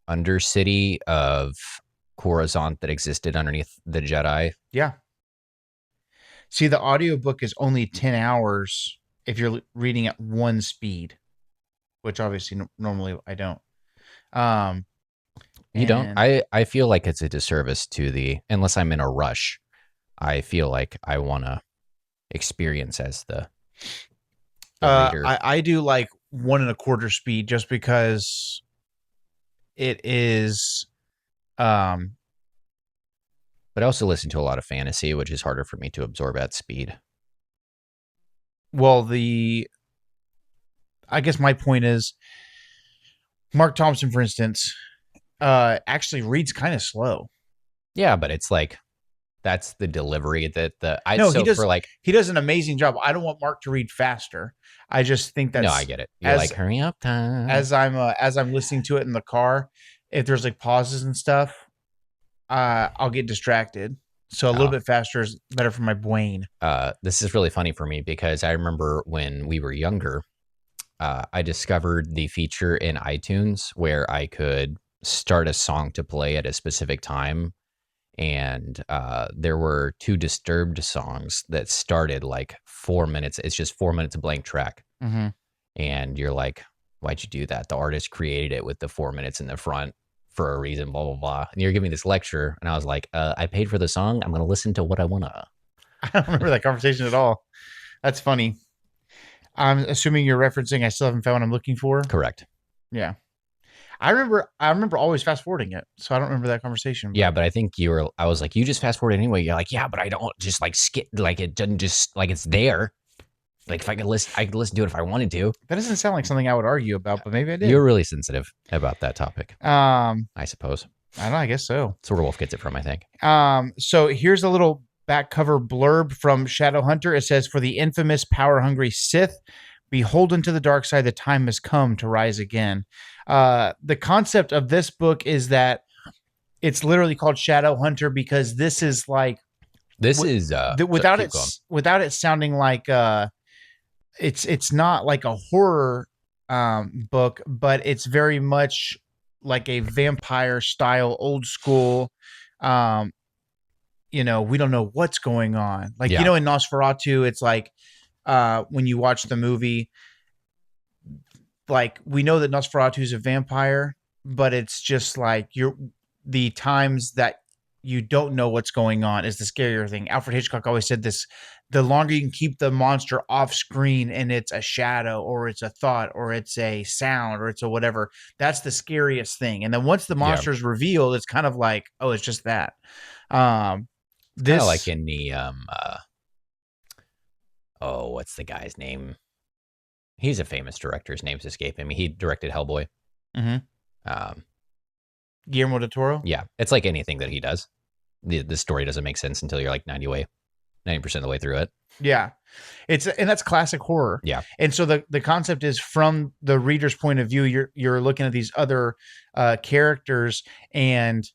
undercity of Coruscant that existed underneath the Jedi. Yeah. See, the audiobook is only 10 hours if you're reading at one speed, which obviously normally I don't. You don't. And I feel like it's a disservice to unless I'm in a rush. I feel like I want to experience as the reader. I do like 1.25 speed just because it is um But I also listen to a lot of fantasy, which is harder for me to absorb at speed. well, I guess my point is Mark Thompson, for instance, actually reads kind of slow. Yeah, but it's like that's the delivery that No, so for like he does an amazing job. I don't want Mark to read faster. I just think that's no, I get it. You're like hurry up time. as I'm listening to it in the car, if there's like pauses and stuff, I'll get distracted. So a little bit faster is better for my brain. This is really funny for me because I remember when we were younger, I discovered the feature in iTunes where I could start a song to play at a specific time. And there were 2 Disturbed songs that started like 4 minutes. It's just 4 minutes of blank track. Mm-hmm. And you're like, why'd you do that? The artist created it with the 4 minutes in the front for a reason, blah, blah, blah. And you're giving me this lecture. And I was like, I paid for the song. I'm going to listen to what I want to. I don't remember that conversation at all. That's funny. I'm assuming you're referencing I still haven't found what I'm looking for. Correct. Yeah. I remember always fast forwarding it. So I don't remember that conversation. Yeah, but I think I was like, you just fast forward anyway. You're like, yeah, but I don't just like skip, like it doesn't just like it's there. Like if I could listen to it if I wanted to. That doesn't sound like something I would argue about, but maybe I did. You're really sensitive about that topic. I suppose. I don't know, I guess so. That's where Wolf gets it from, I think. So here's a little back cover blurb from Shadowhunter. It says, for the infamous power-hungry Sith, beholden to the dark side, the time has come to rise again. The concept of this book is that it's literally called Shadowhunter because this is like without it sounding like it's not like a horror book, but it's very much like a vampire style, old school. We don't know what's going on. Like, in Nosferatu, it's like when you watch the movie, like we know that Nosferatu is a vampire, but it's just like the times that you don't know what's going on is the scarier thing. Alfred Hitchcock always said this: the longer you can keep the monster off screen and it's a shadow or it's a thought or it's a sound or it's a whatever, that's the scariest thing. And then once the monster is revealed, it's kind of like, oh, it's just that. This kind of like in the what's the guy's name? He's a famous director. His name's escaping me. He directed Hellboy. Mm-hmm. Guillermo del Toro. Yeah, it's like anything that he does. The story doesn't make sense until you're like 90% of the way through it. Yeah, and that's classic horror. Yeah, and so the concept is from the reader's point of view. You're looking at these other characters, and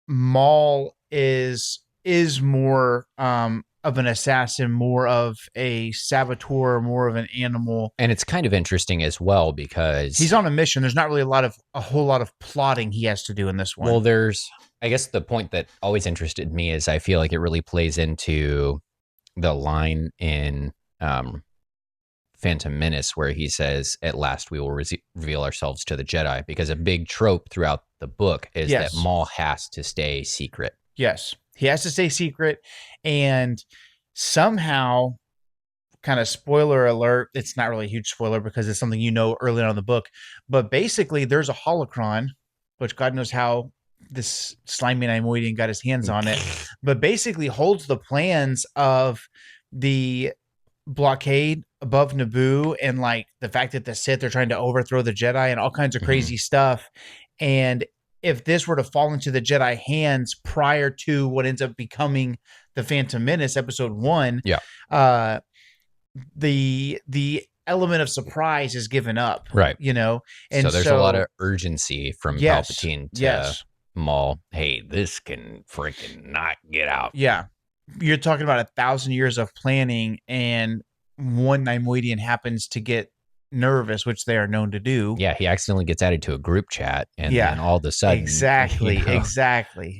Maul is more of an assassin, more of a saboteur, more of an animal. And it's kind of interesting as well because he's on a mission. There's not really a whole lot of plotting he has to do in this one. Well, I guess the point that always interested me is I feel like it really plays into the line in Phantom Menace where he says, at last we will reveal ourselves to the Jedi, because a big trope throughout the book is that Maul has to stay secret. Yes. He has to stay secret, and somehow, kind of spoiler alert, it's not really a huge spoiler because it's something early on in the book, but basically there's a holocron, which God knows how this slimy Neimoidian got his hands on it, but basically holds the plans of the blockade above Naboo and like the fact that the Sith are trying to overthrow the Jedi and all kinds of crazy stuff. And if this were to fall into the Jedi hands prior to what ends up becoming the Phantom Menace, Episode 1, the element of surprise is given up, right? And so there's a lot of urgency from Palpatine to Maul. Hey, this can freaking not get out. Yeah, you're talking about 1,000 years of planning, and one Neimoidian happens to get nervous, which they are known to do. Yeah, he accidentally gets added to a group chat, and then all of a sudden, exactly,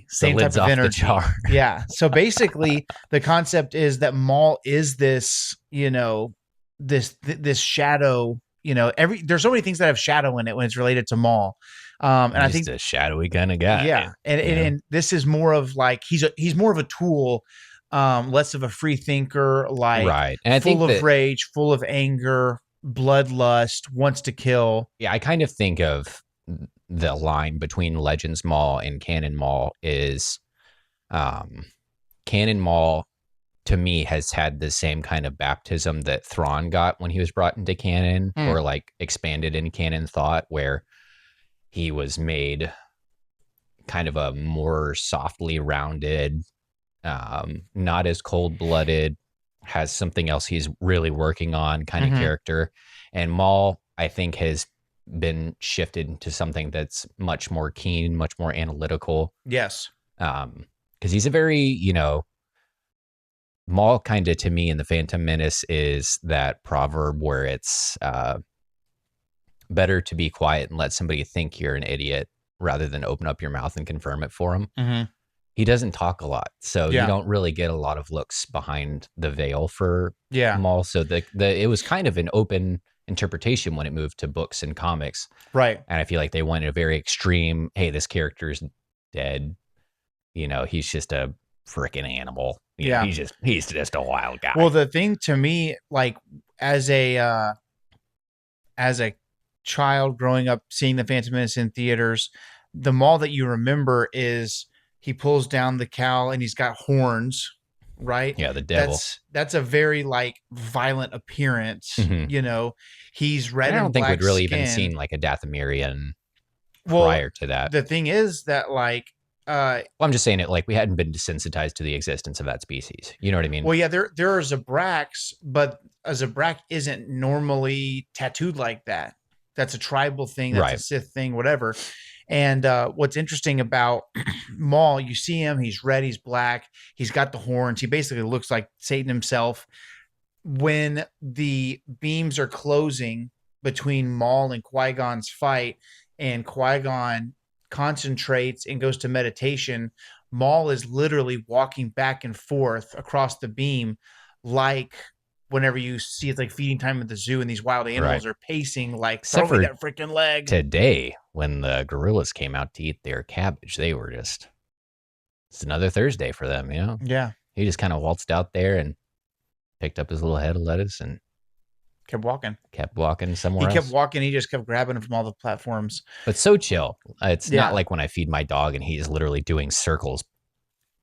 same type of energy. Yeah. So basically, the concept is that Maul is this, this shadow there's so many things that have shadow in it when it's related to Maul. And I think a shadowy kind of guy. yeah. And this is more of like, he's more of a tool, less of a free thinker, like right. And I full think of rage, full of anger, bloodlust, wants to kill. Yeah, I kind of think of the line between Legends Maul and Canon Maul is Canon Maul to me has had the same kind of baptism that Thrawn got when he was brought into canon or like expanded in canon thought, where he was made kind of a more softly rounded, not as cold-blooded, has something else he's really working on kind of character. And Maul, I think, has been shifted to something that's much more keen, much more analytical. Yes. Because he's a very, Maul kind of to me in The Phantom Menace is that proverb where it's better to be quiet and let somebody think you're an idiot rather than open up your mouth and confirm it for him. He doesn't talk a lot, so you don't really get a lot of looks behind the veil for Maul. So it was kind of an open interpretation when it moved to books and comics, right? And I feel like they went a very extreme. Hey, this character's dead. He's just a freaking animal. He's just a wild guy. Well, the thing to me, like as a child growing up seeing the Phantom Menace in theaters, the Maul that you remember is he pulls down the cowl and he's got horns, right? Yeah, the devil. That's a very like violent appearance. He's red. I don't and think black we'd really skin. even seen like a Dathomirian prior to that. The thing is that like, well, I'm just saying it like we hadn't been desensitized to the existence of that species. You know what I mean? Well, yeah, there are Zabraks, but a Zabrak isn't normally tattooed like that. That's a tribal thing. That's a Sith thing, whatever. And what's interesting about Maul, you see him, he's red, he's black, he's got the horns. He basically looks like Satan himself. When the beams are closing between Maul and Qui-Gon's fight, and Qui-Gon concentrates and goes to meditation, Maul is literally walking back and forth across the beam like whenever you see it's like feeding time at the zoo and these wild animals are pacing like, throw me that freaking leg. Today, when the gorillas came out to eat their cabbage, they were just, it's another Thursday for them, Yeah. He just kind of waltzed out there and picked up his little head of lettuce and kept walking somewhere else. He kept walking. He just kept grabbing them from all the platforms. But so chill. It's not like when I feed my dog and he's literally doing circles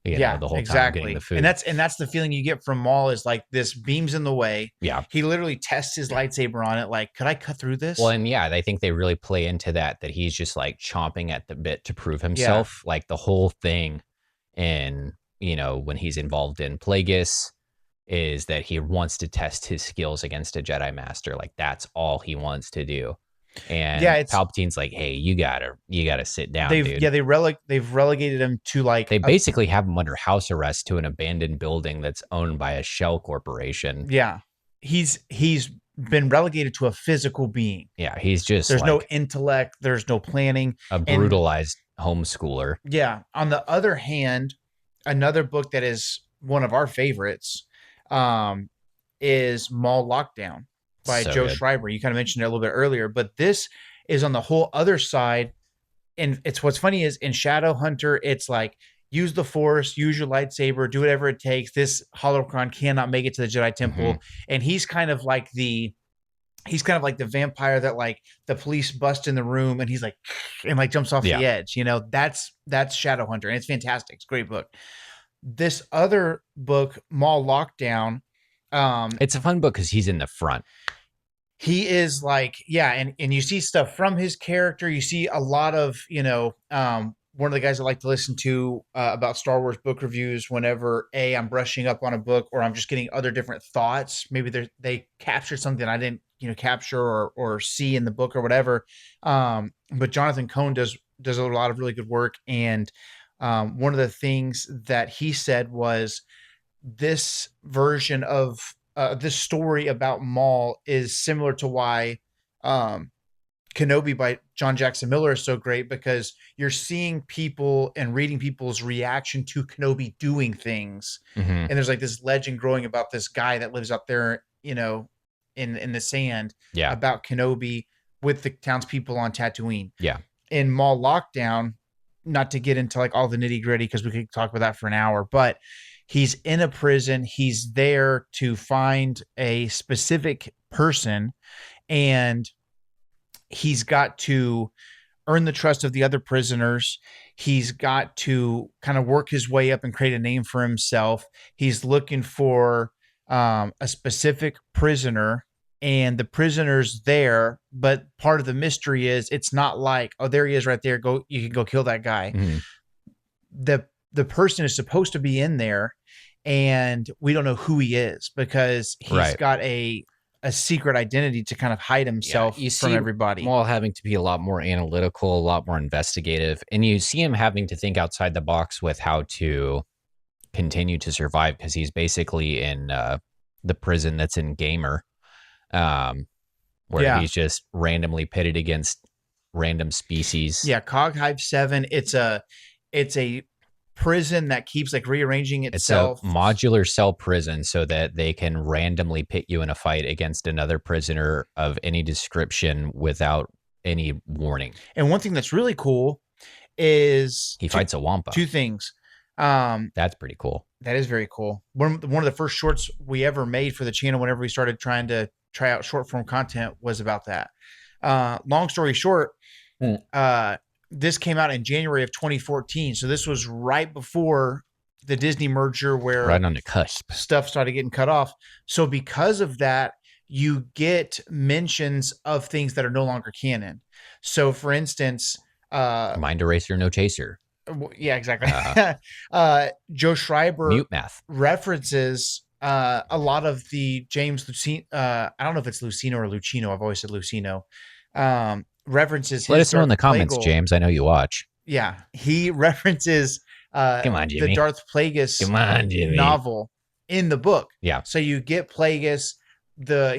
the whole time getting the food. And that's the feeling you get from Maul is like this beam's in the way. Yeah. He literally tests his lightsaber on it. Like, could I cut through this? Well, and I think they really play into that he's just like chomping at the bit to prove himself. Like the whole thing. And, when he's involved in Plagueis is that he wants to test his skills against a Jedi Master. Like that's all he wants to do. And Palpatine's like, hey, you gotta sit down, dude. Yeah, they've relegated him to like they basically have him under house arrest to an abandoned building that's owned by a shell corporation. Yeah, he's been relegated to a physical being. Yeah, he's just there's no intellect, there's no planning. A brutalized homeschooler. Yeah. On the other hand, another book that is one of our favorites is Maul Lockdown by Joe Schreiber. You kind of mentioned it a little bit earlier, but this is on the whole other side. And it's what's funny is in Shadowhunter, it's like use the Force, use your lightsaber, do whatever it takes. This holocron cannot make it to the Jedi Temple, and he's kind of like the vampire that like the police bust in the room, and he's like and like jumps off the edge. That's Shadowhunter, and it's fantastic. It's a great book. This other book, Maul Lockdown, it's a fun book because he's in the front. He is like, and you see stuff from his character. You see a lot of, one of the guys I like to listen to about Star Wars book reviews whenever I'm brushing up on a book or I'm just getting other different thoughts. Maybe they captured something I didn't, capture or see in the book or whatever. But Jonathan Cohn does a lot of really good work. And one of the things that he said was this version of this story about Maul is similar to why Kenobi by John Jackson Miller is so great, because you're seeing people and reading people's reaction to Kenobi doing things. And there's like this legend growing about this guy that lives up there, in in the sand Yeah. about Kenobi with the townspeople on Tatooine. Yeah. In Maul Lockdown, not to get into like all the nitty gritty because we could talk about that for an hour, but he's in a prison. He's there to find a specific person, and he's got to earn the trust of the other prisoners. He's got to kind of work his way up and create a name for himself. He's looking for a specific prisoner, and the prisoner's there. But part of the mystery is it's not like, oh, there he is right there. Go, you can go kill that guy. Mm-hmm. The person is supposed to be in there, and we don't know who he is because he's got a secret identity to kind of hide himself from everybody. Maul having to be a lot more analytical, a lot more investigative, and you see him having to think outside the box with how to continue to survive because he's basically in the prison that's in Gamer, where he's just randomly pitted against random species. Yeah, Cog Hive 7. It's a prison that keeps like rearranging itself. It's a modular cell prison so that they can randomly pit you in a fight against another prisoner of any description without any warning. And one thing that's really cool is he fights a Wampa. Two things. That's pretty cool. That is very cool. One of the first shorts we ever made for the channel whenever we started trying to try out short form content was about that. Long story short, this came out in January of 2014. So this was right before the Disney merger where right on the cusp stuff started getting cut off. So because of that, you get mentions of things that are no longer canon. So for instance, Mind Eraser, No Chaser. Yeah, exactly. Joe Schreiber Mute Math references a lot of the James Lucino. I don't know if it's Lucino or Lucino. I've always said Lucino. References. Let us know in the comments, James. I know you watch. Yeah, he references Come on, Jimmy. the Darth Plagueis novel in the book. Yeah. So you get Plagueis.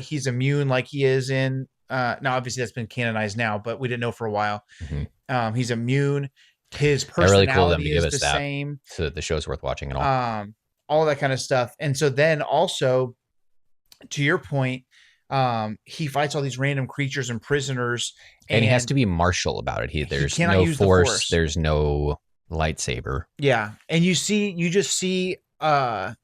He's immune like he is in. Now, obviously, that's been canonized now, but we didn't know for a while. Mm-hmm. He's immune. His personality really cool of them to give is us the that, same. so that the show's worth watching and all that kind of stuff. And so then also, to your point, he fights all these random creatures and prisoners, and he has to be martial about it. There's no force. There's no lightsaber. Yeah, and you just see the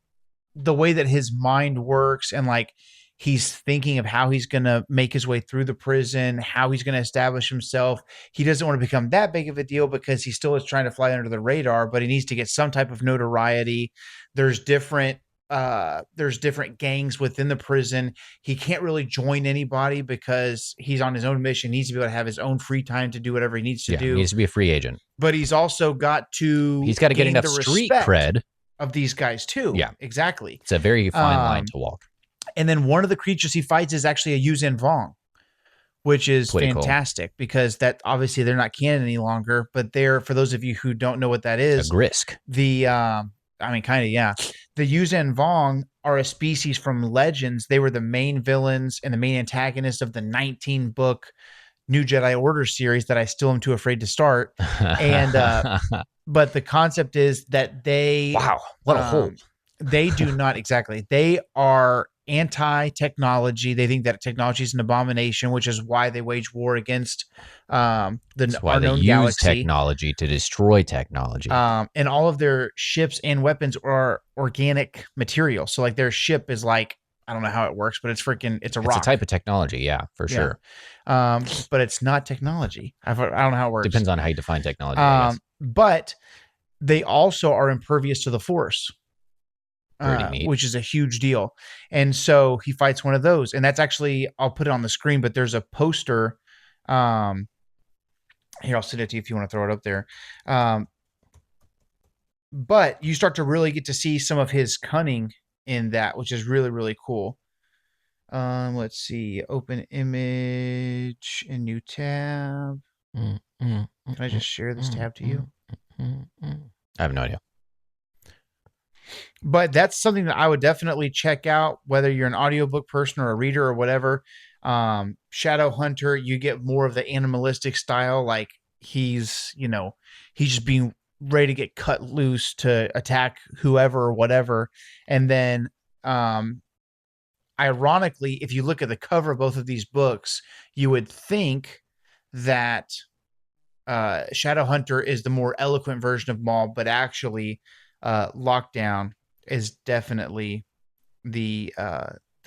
way that his mind works, and like he's thinking of how he's going to make his way through the prison, how he's going to establish himself. He doesn't want to become that big of a deal because he still is trying to fly under the radar, but he needs to get some type of notoriety. There's different gangs within the prison. He can't really join anybody because he's on his own mission. He needs to be able to have his own free time to do whatever he needs to do. He needs to be a free agent. But he's also got to get enough street cred of these guys too. Yeah, exactly. It's a very fine line to walk. And then one of the creatures he fights is actually a Yuuzhan Vong, which is pretty fantastic because that obviously they're not canon any longer, but they're, for those of you who don't know what that is, a Grisk. Yeah. The Yuuzhan Vong are a species from Legends. They were the main villains and the main antagonists of the 19-book New Jedi Order series that I still am too afraid to start. And but the concept is that they what a hole. They do not exactly. They are anti-technology. They think that technology is an abomination, which is why they wage war against our known galaxy. Technology to destroy technology. And all of their ships and weapons are organic material. So like their ship is like, I don't know how it works, but it's a rock. It's a type of technology, yeah, for sure. But it's not technology. I don't know how it works. Depends on how you define technology. But they also are impervious to the Force. Which is a huge deal. And so he fights one of those. And that's actually, I'll put it on the screen, but there's a poster. Here, I'll send it to you if you want to throw it up there. But you start to really get to see some of his cunning in that, which is really, really cool. Let's see. Open image in new tab. Can I just share this tab to you? I have no idea. But that's something that I would definitely check out, whether you're an audiobook person or a reader or whatever. Shadow Hunter, you get more of the animalistic style. Like he's just being ready to get cut loose to attack whoever or whatever. And then ironically, if you look at the cover of both of these books, you would think that Shadowhunter is the more eloquent version of Maul, but actually, Lockdown is definitely the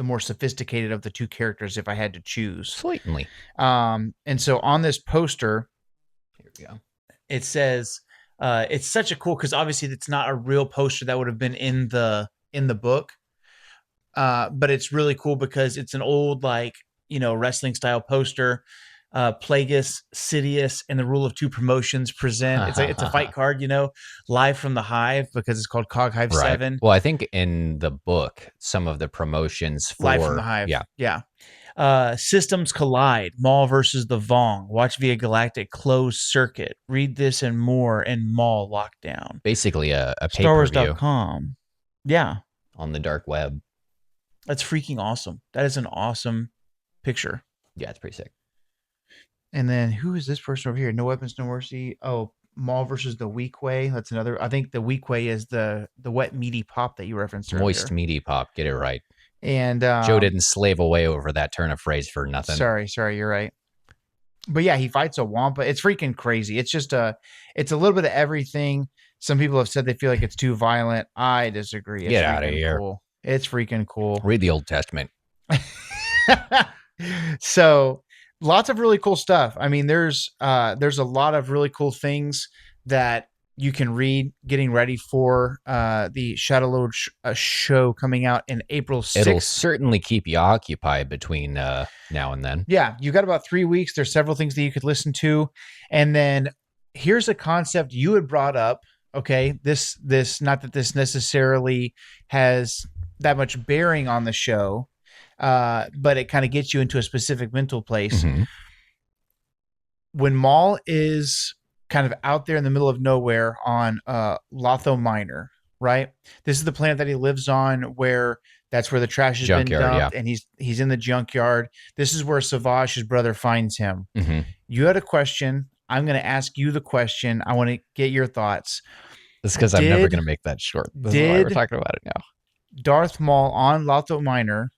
more sophisticated of the two characters if I had to choose. Slightly. And so on this poster, Here we go. it says it's such a cool, because obviously it's not a real poster that would have been in the book, but it's really cool because it's an old, like, wrestling style poster. Plagueis, Sidious, and the Rule of Two Promotions present. It's a fight card, live from the Hive, because it's called Cog Hive 7. Well, I think in the book, some of the promotions for Live from the Hive. Yeah. Systems collide. Maul versus the Vong. Watch via Galactic closed circuit. Read this and more in Maul Lockdown. Basically a pay-per-view Starwars.com. Yeah. on the dark web. That's freaking awesome. That is an awesome picture. Yeah, it's pretty sick. And then who is this person over here? No Weapons, No Mercy. Oh, Maul versus the Weak Way. That's another. I think the Weak Way is the wet meaty pop that you referenced earlier. Moist meaty pop. Get it right. And Joe didn't slave away over that turn of phrase for nothing. Sorry, you're right. But yeah, he fights a Wampa. It's freaking crazy. It's just it's a little bit of everything. Some people have said they feel like it's too violent. I disagree. It's Get out of here. Cool. It's freaking cool. Read the Old Testament. So lots of really cool stuff. I mean, there's a lot of really cool things that you can read getting ready for the Shadowlord show coming out in April 6th. It'll certainly keep you occupied between now and then. Yeah, you got about 3 weeks. There's several things that you could listen to. And then here's a concept you had brought up. Okay, this not that this necessarily has that much bearing on the show, but it kind of gets you into a specific mental place. Mm-hmm. When Maul is kind of out there in the middle of nowhere on Lotho Minor, right? This is the planet that he lives on, where that's where the trash has Junkyard, been dumped, and he's in the junkyard. This is where Savage, his brother, finds him. Mm-hmm. You had a question. I'm going to ask you the question. I want to get your thoughts. That's because I'm never going to make that short. This is why we're talking about it now. Darth Maul on Lotho Minor,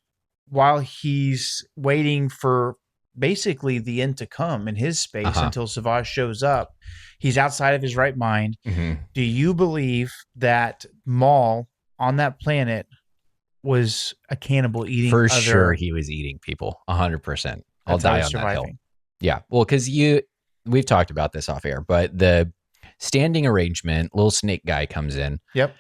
while he's waiting for basically the end to come in his space until Savage shows up, he's outside of his right mind. Mm-hmm. Do you believe that Maul on that planet was a cannibal eating? For sure, he was eating people. 100%. I'll die on that hill. Yeah. Well, because we've talked about this off air, but the standing arrangement, little snake guy comes in. Yep.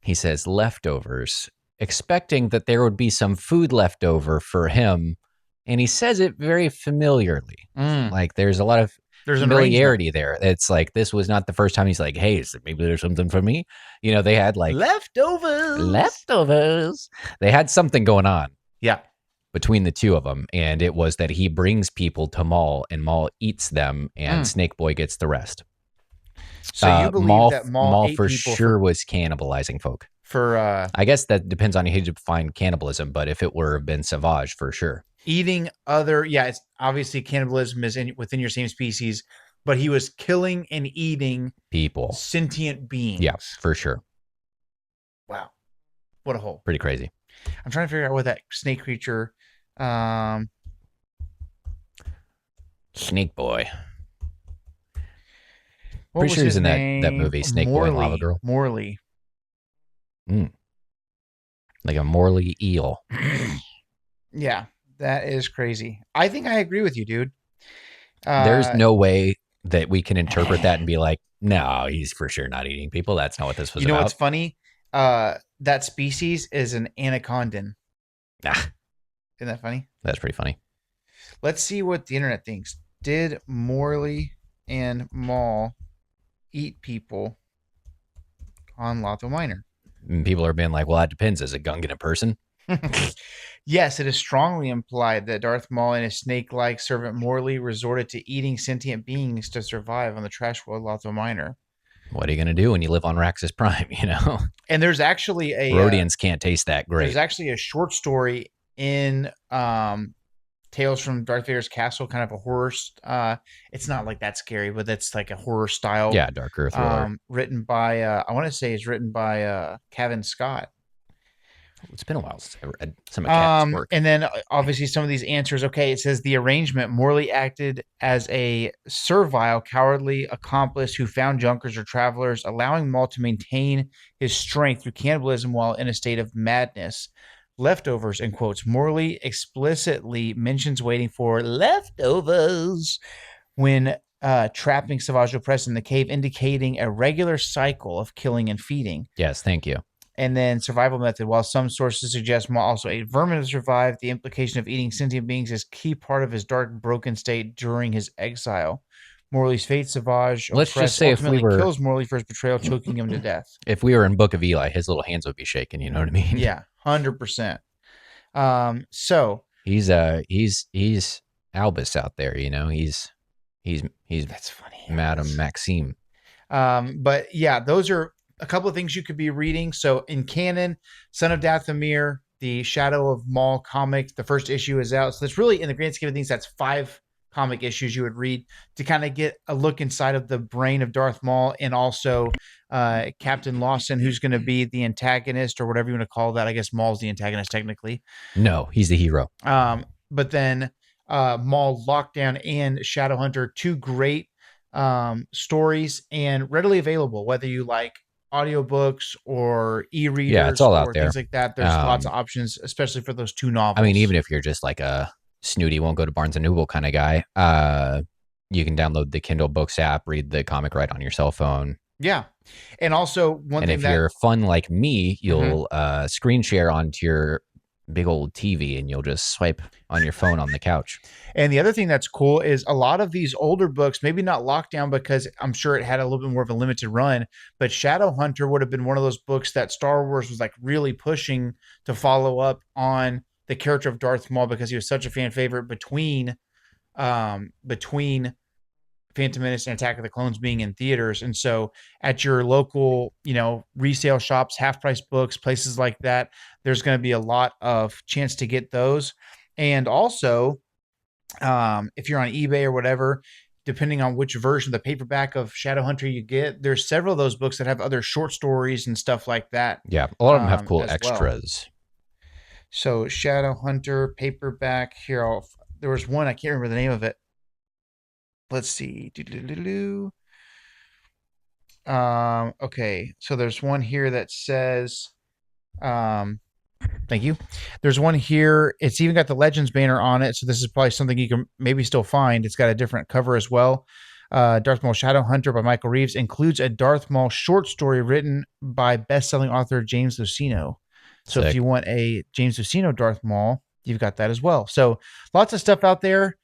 He says leftovers, expecting that there would be some food left over for him. And he says it very familiarly. Like there's a lot of familiarity there. It's like, this was not the first time he's like, hey, maybe there's something for me. They had like leftovers. They had something going on. Yeah. Between the two of them. And it was that he brings people to Maul and Maul eats them and Snake Boy gets the rest. So you believe that Maul for sure was cannibalizing folk. I guess that depends on how you define cannibalism, but if it were been Savage, for sure. Eating other, it's obviously cannibalism is within your same species, but he was killing and eating people, sentient beings. Yeah, for sure. Wow, what a hole! Pretty crazy. I'm trying to figure out what that snake creature. Snake Boy. Pretty sure he's in that movie, Snake Boy and Lava Girl. Morley. Like a Morley eel. Yeah, that is crazy. I think I agree with you, dude. There's no way that we can interpret that and be like, no, he's for sure not eating people. That's not what this was about. You know what's funny? That species is an anacondan. Ah. Isn't that funny? That's pretty funny. Let's see what the internet thinks. Did Morley and Maul eat people on Lotho Minor? And people are being like, well, that depends. Is a Gungan a person? Yes, it is strongly implied that Darth Maul and his snake-like servant Morley resorted to eating sentient beings to survive on the trash world Lotho Minor. What are you going to do when you live on Raxus Prime, And there's actually a... Rhodians can't taste that great. There's actually a short story in Tales from Darth Vader's Castle, kind of a horror... it's not like that scary, but it's like a horror style. Yeah, darker thriller. Written by... I want to say it's written by Kevin Scott. It's been a while since I read some of Cat's work. And then obviously some of these answers. Okay, it says the arrangement Morley acted as a servile, cowardly accomplice who found junkers or travelers, allowing Maul to maintain his strength through cannibalism while in a state of madness. Leftovers, in quotes. Morley explicitly mentions waiting for leftovers when trapping Savage Opress in the cave, indicating a regular cycle of killing and feeding. Yes, thank you. And then survival method. While some sources suggest Maul also ate vermin to survive, the implication of eating sentient beings is key part of his dark, broken state during his exile. Morley's fate, Savage Let's Opress just say ultimately kills Morley for his betrayal, choking him to death. If we were in Book of Eli, his little hands would be shaking. You know what I mean? Yeah, 100%. So he's Albus out there. You know, he's that's funny, Madame Maxime. But yeah, those are a couple of things you could be reading. So in canon, Son of Dathomir, the Shadow of Maul comic, the first issue is out. So that's really, in the grand scheme of things, that's 5 comic issues you would read to kind of get a look inside of the brain of Darth Maul, and also Captain Lawson, who's going to be the antagonist or whatever you want to call that. I guess Maul's the antagonist technically. No, he's the hero. But then Maul, Lockdown, and Shadowhunter, 2 great stories and readily available, whether you like audiobooks or e-readers, yeah, it's all out or there. Things like that. There's lots of options, especially for those 2 novels. I mean, even if you're just like a snooty, won't go to Barnes and Noble kind of guy, you can download the Kindle Books app, read the comic right on your cell phone. Yeah. And also and if you're fun like me, you'll screen share onto your big old TV and you'll just swipe on your phone on the couch. And the other thing that's cool is a lot of these older books, maybe not Lockdown because I'm sure it had a little bit more of a limited run, but Shadowhunter would have been one of those books that Star Wars was like really pushing to follow up on the character of Darth Maul because he was such a fan favorite between Phantom Menace and Attack of the Clones being in theaters. And so at your local, resale shops, half price books, places like that, there's going to be a lot of chance to get those. And also, if you're on eBay or whatever, depending on which version, the paperback of Shadowhunter you get, there's several of those books that have other short stories and stuff like that. Yeah, a lot of them have cool extras. Well. So Shadowhunter paperback here. There was one, I can't remember the name of it. Let's see. Okay. So there's one here that says, thank you. There's one here. It's even got the Legends banner on it. So this is probably something you can maybe still find. It's got a different cover as well. Darth Maul Shadowhunter by Michael Reeves includes a Darth Maul short story written by best-selling author James Luceno. So if you want a James Luceno Darth Maul, you've got that as well. So lots of stuff out there.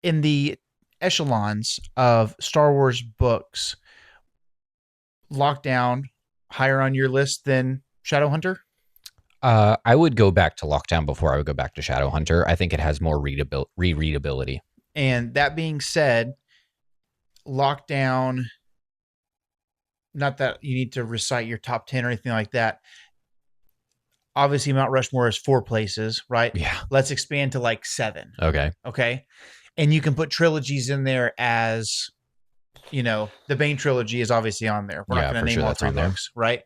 In the echelons of Star Wars books, Lockdown higher on your list than Shadowhunter? I would go back to Lockdown before I would go back to Shadowhunter. I think it has more rereadability. And that being said, Lockdown, not that you need to recite your top 10 or anything like that. Obviously, Mount Rushmore is 4 places, right? Yeah. Let's expand to like 7. Okay. And you can put trilogies in there as, the Bane trilogy is obviously on there. We're not going to name all 3 books, right?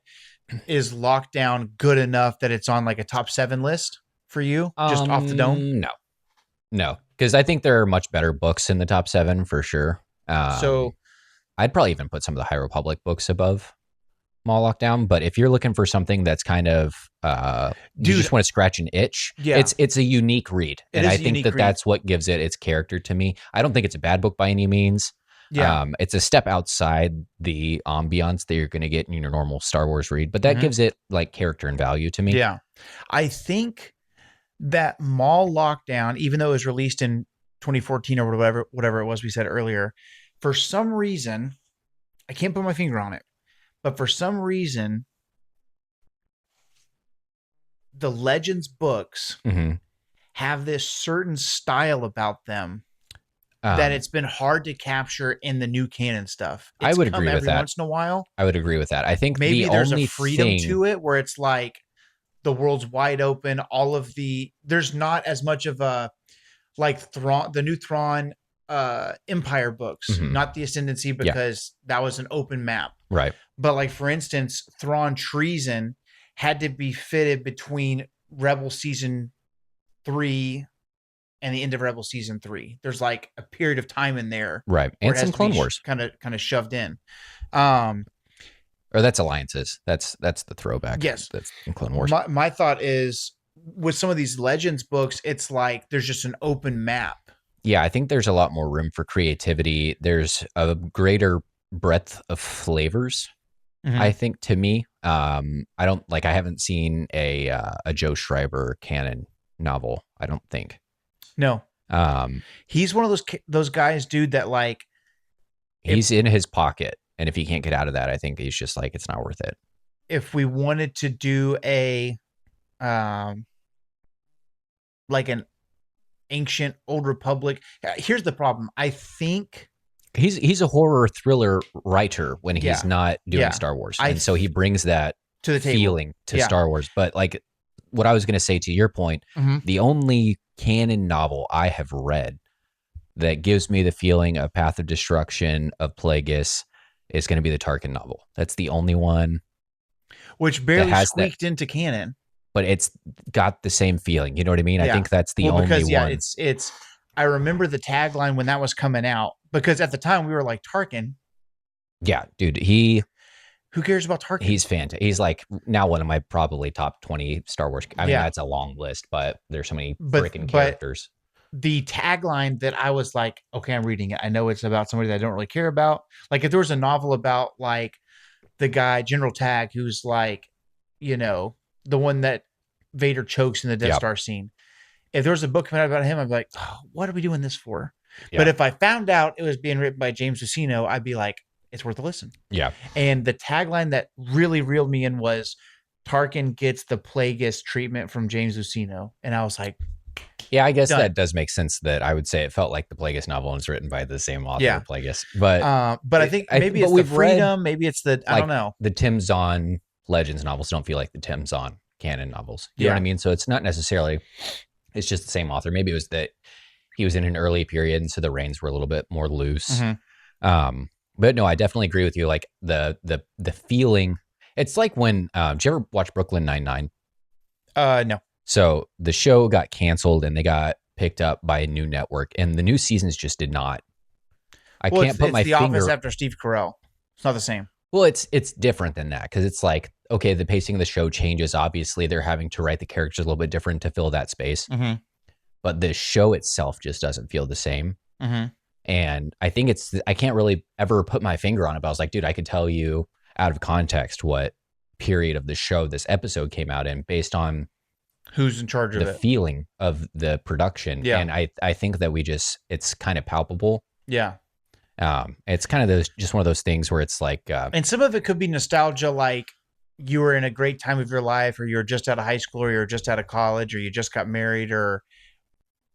Is Lockdown good enough that it's on like a top 7 list for you? Just off the dome? No. Because I think there are much better books in the top 7 for sure. So I'd probably even put some of the High Republic books above Maul Lockdown. But if you're looking for something that's kind of, you just want to scratch an itch, it's a unique read. And I think that's what gives it its character to me. I don't think it's a bad book by any means. Yeah. It's a step outside the ambiance that you're going to get in your normal Star Wars read, but that gives it like character and value to me. Yeah. I think that Maul Lockdown, even though it was released in 2014 or whatever it was we said earlier, for some reason, I can't put my finger on it, but for some reason, the Legends books have this certain style about them that it's been hard to capture in the new canon stuff. I would agree with that. Once in a while, I would agree with that. I think maybe there's only a freedom to it where it's like the world's wide open. There's not as much of a like Thrawn, the new Thrawn Empire books, not the Ascendancy, because that was an open map. Right. But like, for instance, Thrawn Treason had to be fitted between Rebel Season 3 and the end of Rebel Season 3. There's like a period of time in there. Right. And some Clone Wars. Kind of shoved in. Or that's Alliances. That's the throwback. Yes. That's in Clone Wars. My thought is, with some of these Legends books, it's like there's just an open map. Yeah, I think there's a lot more room for creativity. There's a greater breadth of flavors, I think, to me. I haven't seen a Joe Schreiber canon novel, I don't think. No. He's one of those guys, dude, that like, he's in his pocket. And if he can't get out of that, I think he's just like, it's not worth it. If we wanted to do a, like an ancient Old Republic, here's the problem. I think he's a horror thriller writer when he's not doing Star Wars. And so he brings that to the feeling to Star Wars. But like what I was going to say, to your point, the only canon novel I have read that gives me the feeling of Path of Destruction, of Plagueis, is going to be the Tarkin novel. That's the only one. Which barely squeaked into canon. But it's got the same feeling. You know what I mean? I think that's the only one. It's I remember the tagline when that was coming out, because at the time we were like, Tarkin. Yeah, dude. Who cares about Tarkin? He's fantastic. He's like now one of my probably top 20 Star Wars. I mean, that's a long list, but there's so many freaking characters. The tagline that I was like, okay, I'm reading it. I know it's about somebody that I don't really care about. Like, if there was a novel about like the guy, General Tag, who's like, you know, the one that Vader chokes in the Death Star scene. If there was a book coming out about him, I'd be like, oh, what are we doing this for? Yeah. But if I found out it was being written by James Luceno, I'd be like, it's worth a listen. Yeah. And the tagline that really reeled me in was, Tarkin gets the Plagueis treatment from James Luceno. And I was like, yeah, I guess that does make sense. That I would say it felt like the Plagueis novel was written by the same author of Plagueis. But I think maybe it's the freedom, maybe it's the, I don't know. The Tim Zahn Legends novels don't feel like the Tim Zahn canon novels. You know what I mean? So it's not necessarily, it's just the same author. Maybe it was that he was in an early period, and so the reins were a little bit more loose. But no, I definitely agree with you. Like the feeling, it's like when, did you ever watch Brooklyn Nine-Nine? No. So the show got canceled and they got picked up by a new network, and the new seasons just did not. I can't put my finger. It's The Office after Steve Carell. It's not the same. Well, it's different than that, because it's like, okay, the pacing of the show changes. Obviously, they're having to write the characters a little bit different to fill that space. But the show itself just doesn't feel the same. And I think I can't really ever put my finger on it, but I was like, dude, I could tell you out of context what period of the show this episode came out in based on who's in charge of it, the feeling of the production. And I think that it's kind of palpable. It's kind of just one of those things where it's like, and some of it could be nostalgia, like you were in a great time of your life, or you're just out of high school, or you're just out of college, or you just got married, or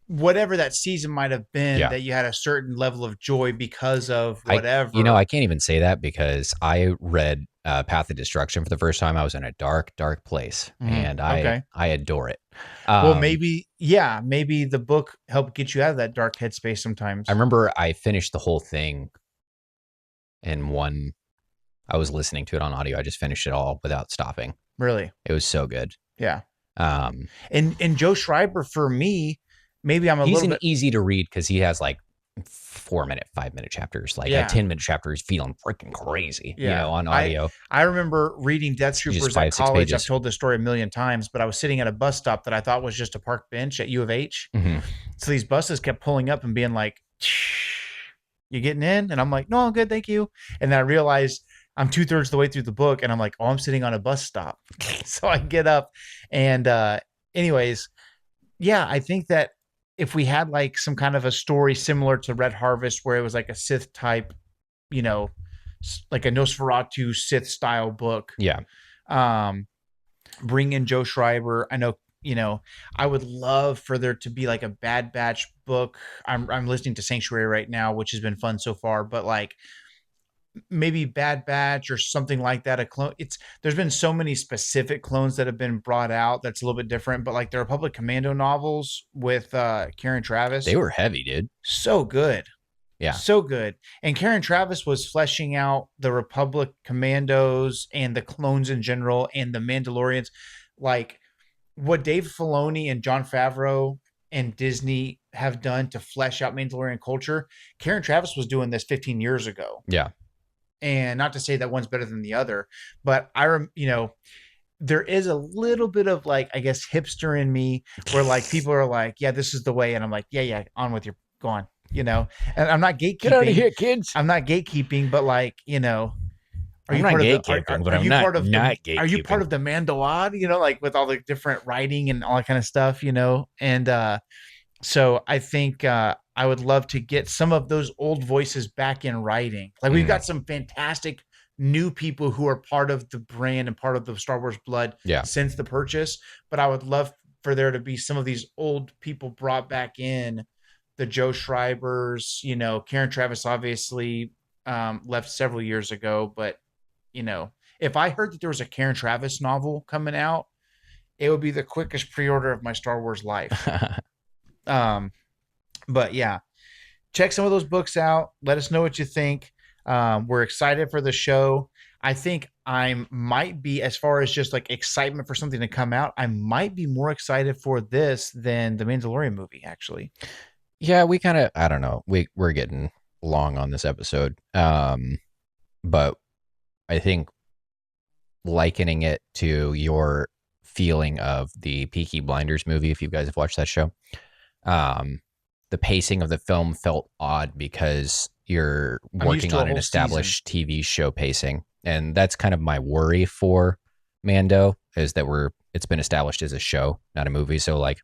whatever that season might have been, that you had a certain level of joy because of whatever. I can't even say that, because I read Path of Destruction for the first time. I was in a dark, dark place, and I adore it. Well, maybe the book helped get you out of that dark headspace sometimes. I remember I finished the whole thing in one. I was listening to it on audio. I just finished it all without stopping. Really? It was so good. Yeah. And Joe Schreiber, for me, maybe he's easy to read, because he has like 4-minute, 5-minute chapters. Like a 10-minute chapter is feeling freaking crazy, on audio. I remember reading Death Troopers at college. I've told this story a million times, but I was sitting at a bus stop that I thought was just a park bench at U of H. So these buses kept pulling up and being like, you getting in? And I'm like, no, I'm good, thank you. And then I realized I'm 2/3 of the way through the book, and I'm like, oh, I'm sitting on a bus stop. So I get up, and anyways, I think that if we had like some kind of a story similar to Red Harvest, where it was like a Sith type, like a Nosferatu Sith style book. Bring in Joe Schreiber. I know, I would love for there to be like a Bad Batch book. I'm listening to Sanctuary right now, which has been fun so far, but like maybe Bad Batch or something like that. A clone. There's been so many specific clones that have been brought out that's a little bit different, but like the Republic Commando novels with Karen Travis, they were heavy, dude. So good. Yeah. So good. And Karen Travis was fleshing out the Republic commandos and the clones in general and the Mandalorians. Like what Dave Filoni and Jon Favreau and Disney have done to flesh out Mandalorian culture. Karen Travis was doing this 15 years ago. Yeah. And not to say that one's better than the other, but there is a little bit of like, I guess, hipster in me where like people are like, yeah, this is the way. And I'm like, yeah, on with your, go on, and I'm not gatekeeping. Get out of here, kids. I'm not gatekeeping, but like, are I'm you not part of the, gatekeeping, but are I'm you not part of not the, are you part gatekeeping. of the Mandoad, like with all the different writing and all that kind of stuff, and, so I think, I would love to get some of those old voices back in writing. Like we've got some fantastic new people who are part of the brand and part of the Star Wars blood Yeah. since the purchase. But I would love for there to be some of these old people brought back in, the Joe Schreibers, Karen Travis obviously left several years ago. But, if I heard that there was a Karen Travis novel coming out, it would be the quickest pre-order of my Star Wars life. But yeah, check some of those books out. Let us know what you think. We're excited for the show. I think I might be, as far as just like excitement for something to come out, I might be more excited for this than the Mandalorian movie, actually. Yeah, we kind of, I don't know. We're getting long on this episode. But I think likening it to your feeling of the Peaky Blinders movie, if you guys have watched that show, the pacing of the film felt odd because you're working on an established TV show pacing. And that's kind of my worry for Mando, is that it's been established as a show, not a movie. So like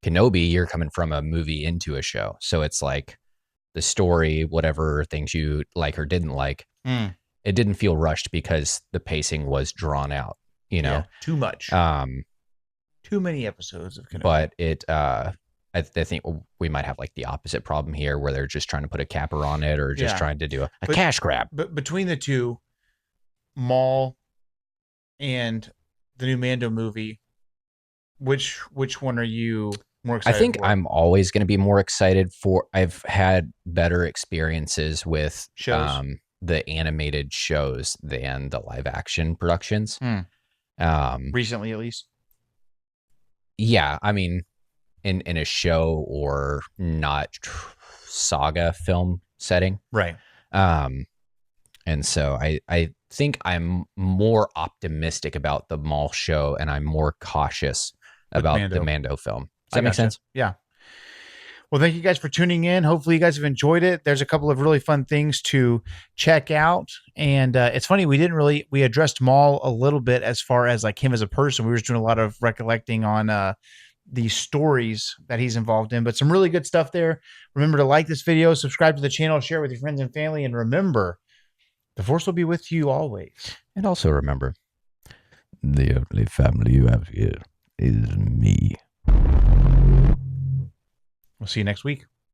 Kenobi, you're coming from a movie into a show. So it's like the story, whatever things you like or didn't like, it didn't feel rushed because the pacing was drawn out, Yeah, too much. Too many episodes of Kenobi. But I think we might have like the opposite problem here, where they're just trying to put a capper on it or just trying to do a cash grab. But between the two, Maul and the new Mando movie, which one are you more excited I think for? I'm always going to be more excited for. I've had better experiences with shows, the animated shows than the live action productions. Recently, at least. Yeah, I mean, in a show or not saga film setting, right? And so I think I'm more optimistic about the Maul show, and I'm more cautious about the Mando film. Does that make sense? Yeah. Well, thank you guys for tuning in. Hopefully you guys have enjoyed it. There's a couple of really fun things to check out. And it's funny, we addressed Maul a little bit as far as like him as a person. We were just doing a lot of recollecting on the stories that he's involved in, but some really good stuff there. Remember to like this video, subscribe to the channel, share it with your friends and family. And remember, the Force will be with you always. And also remember, the only family you have here is me. We'll see you next week.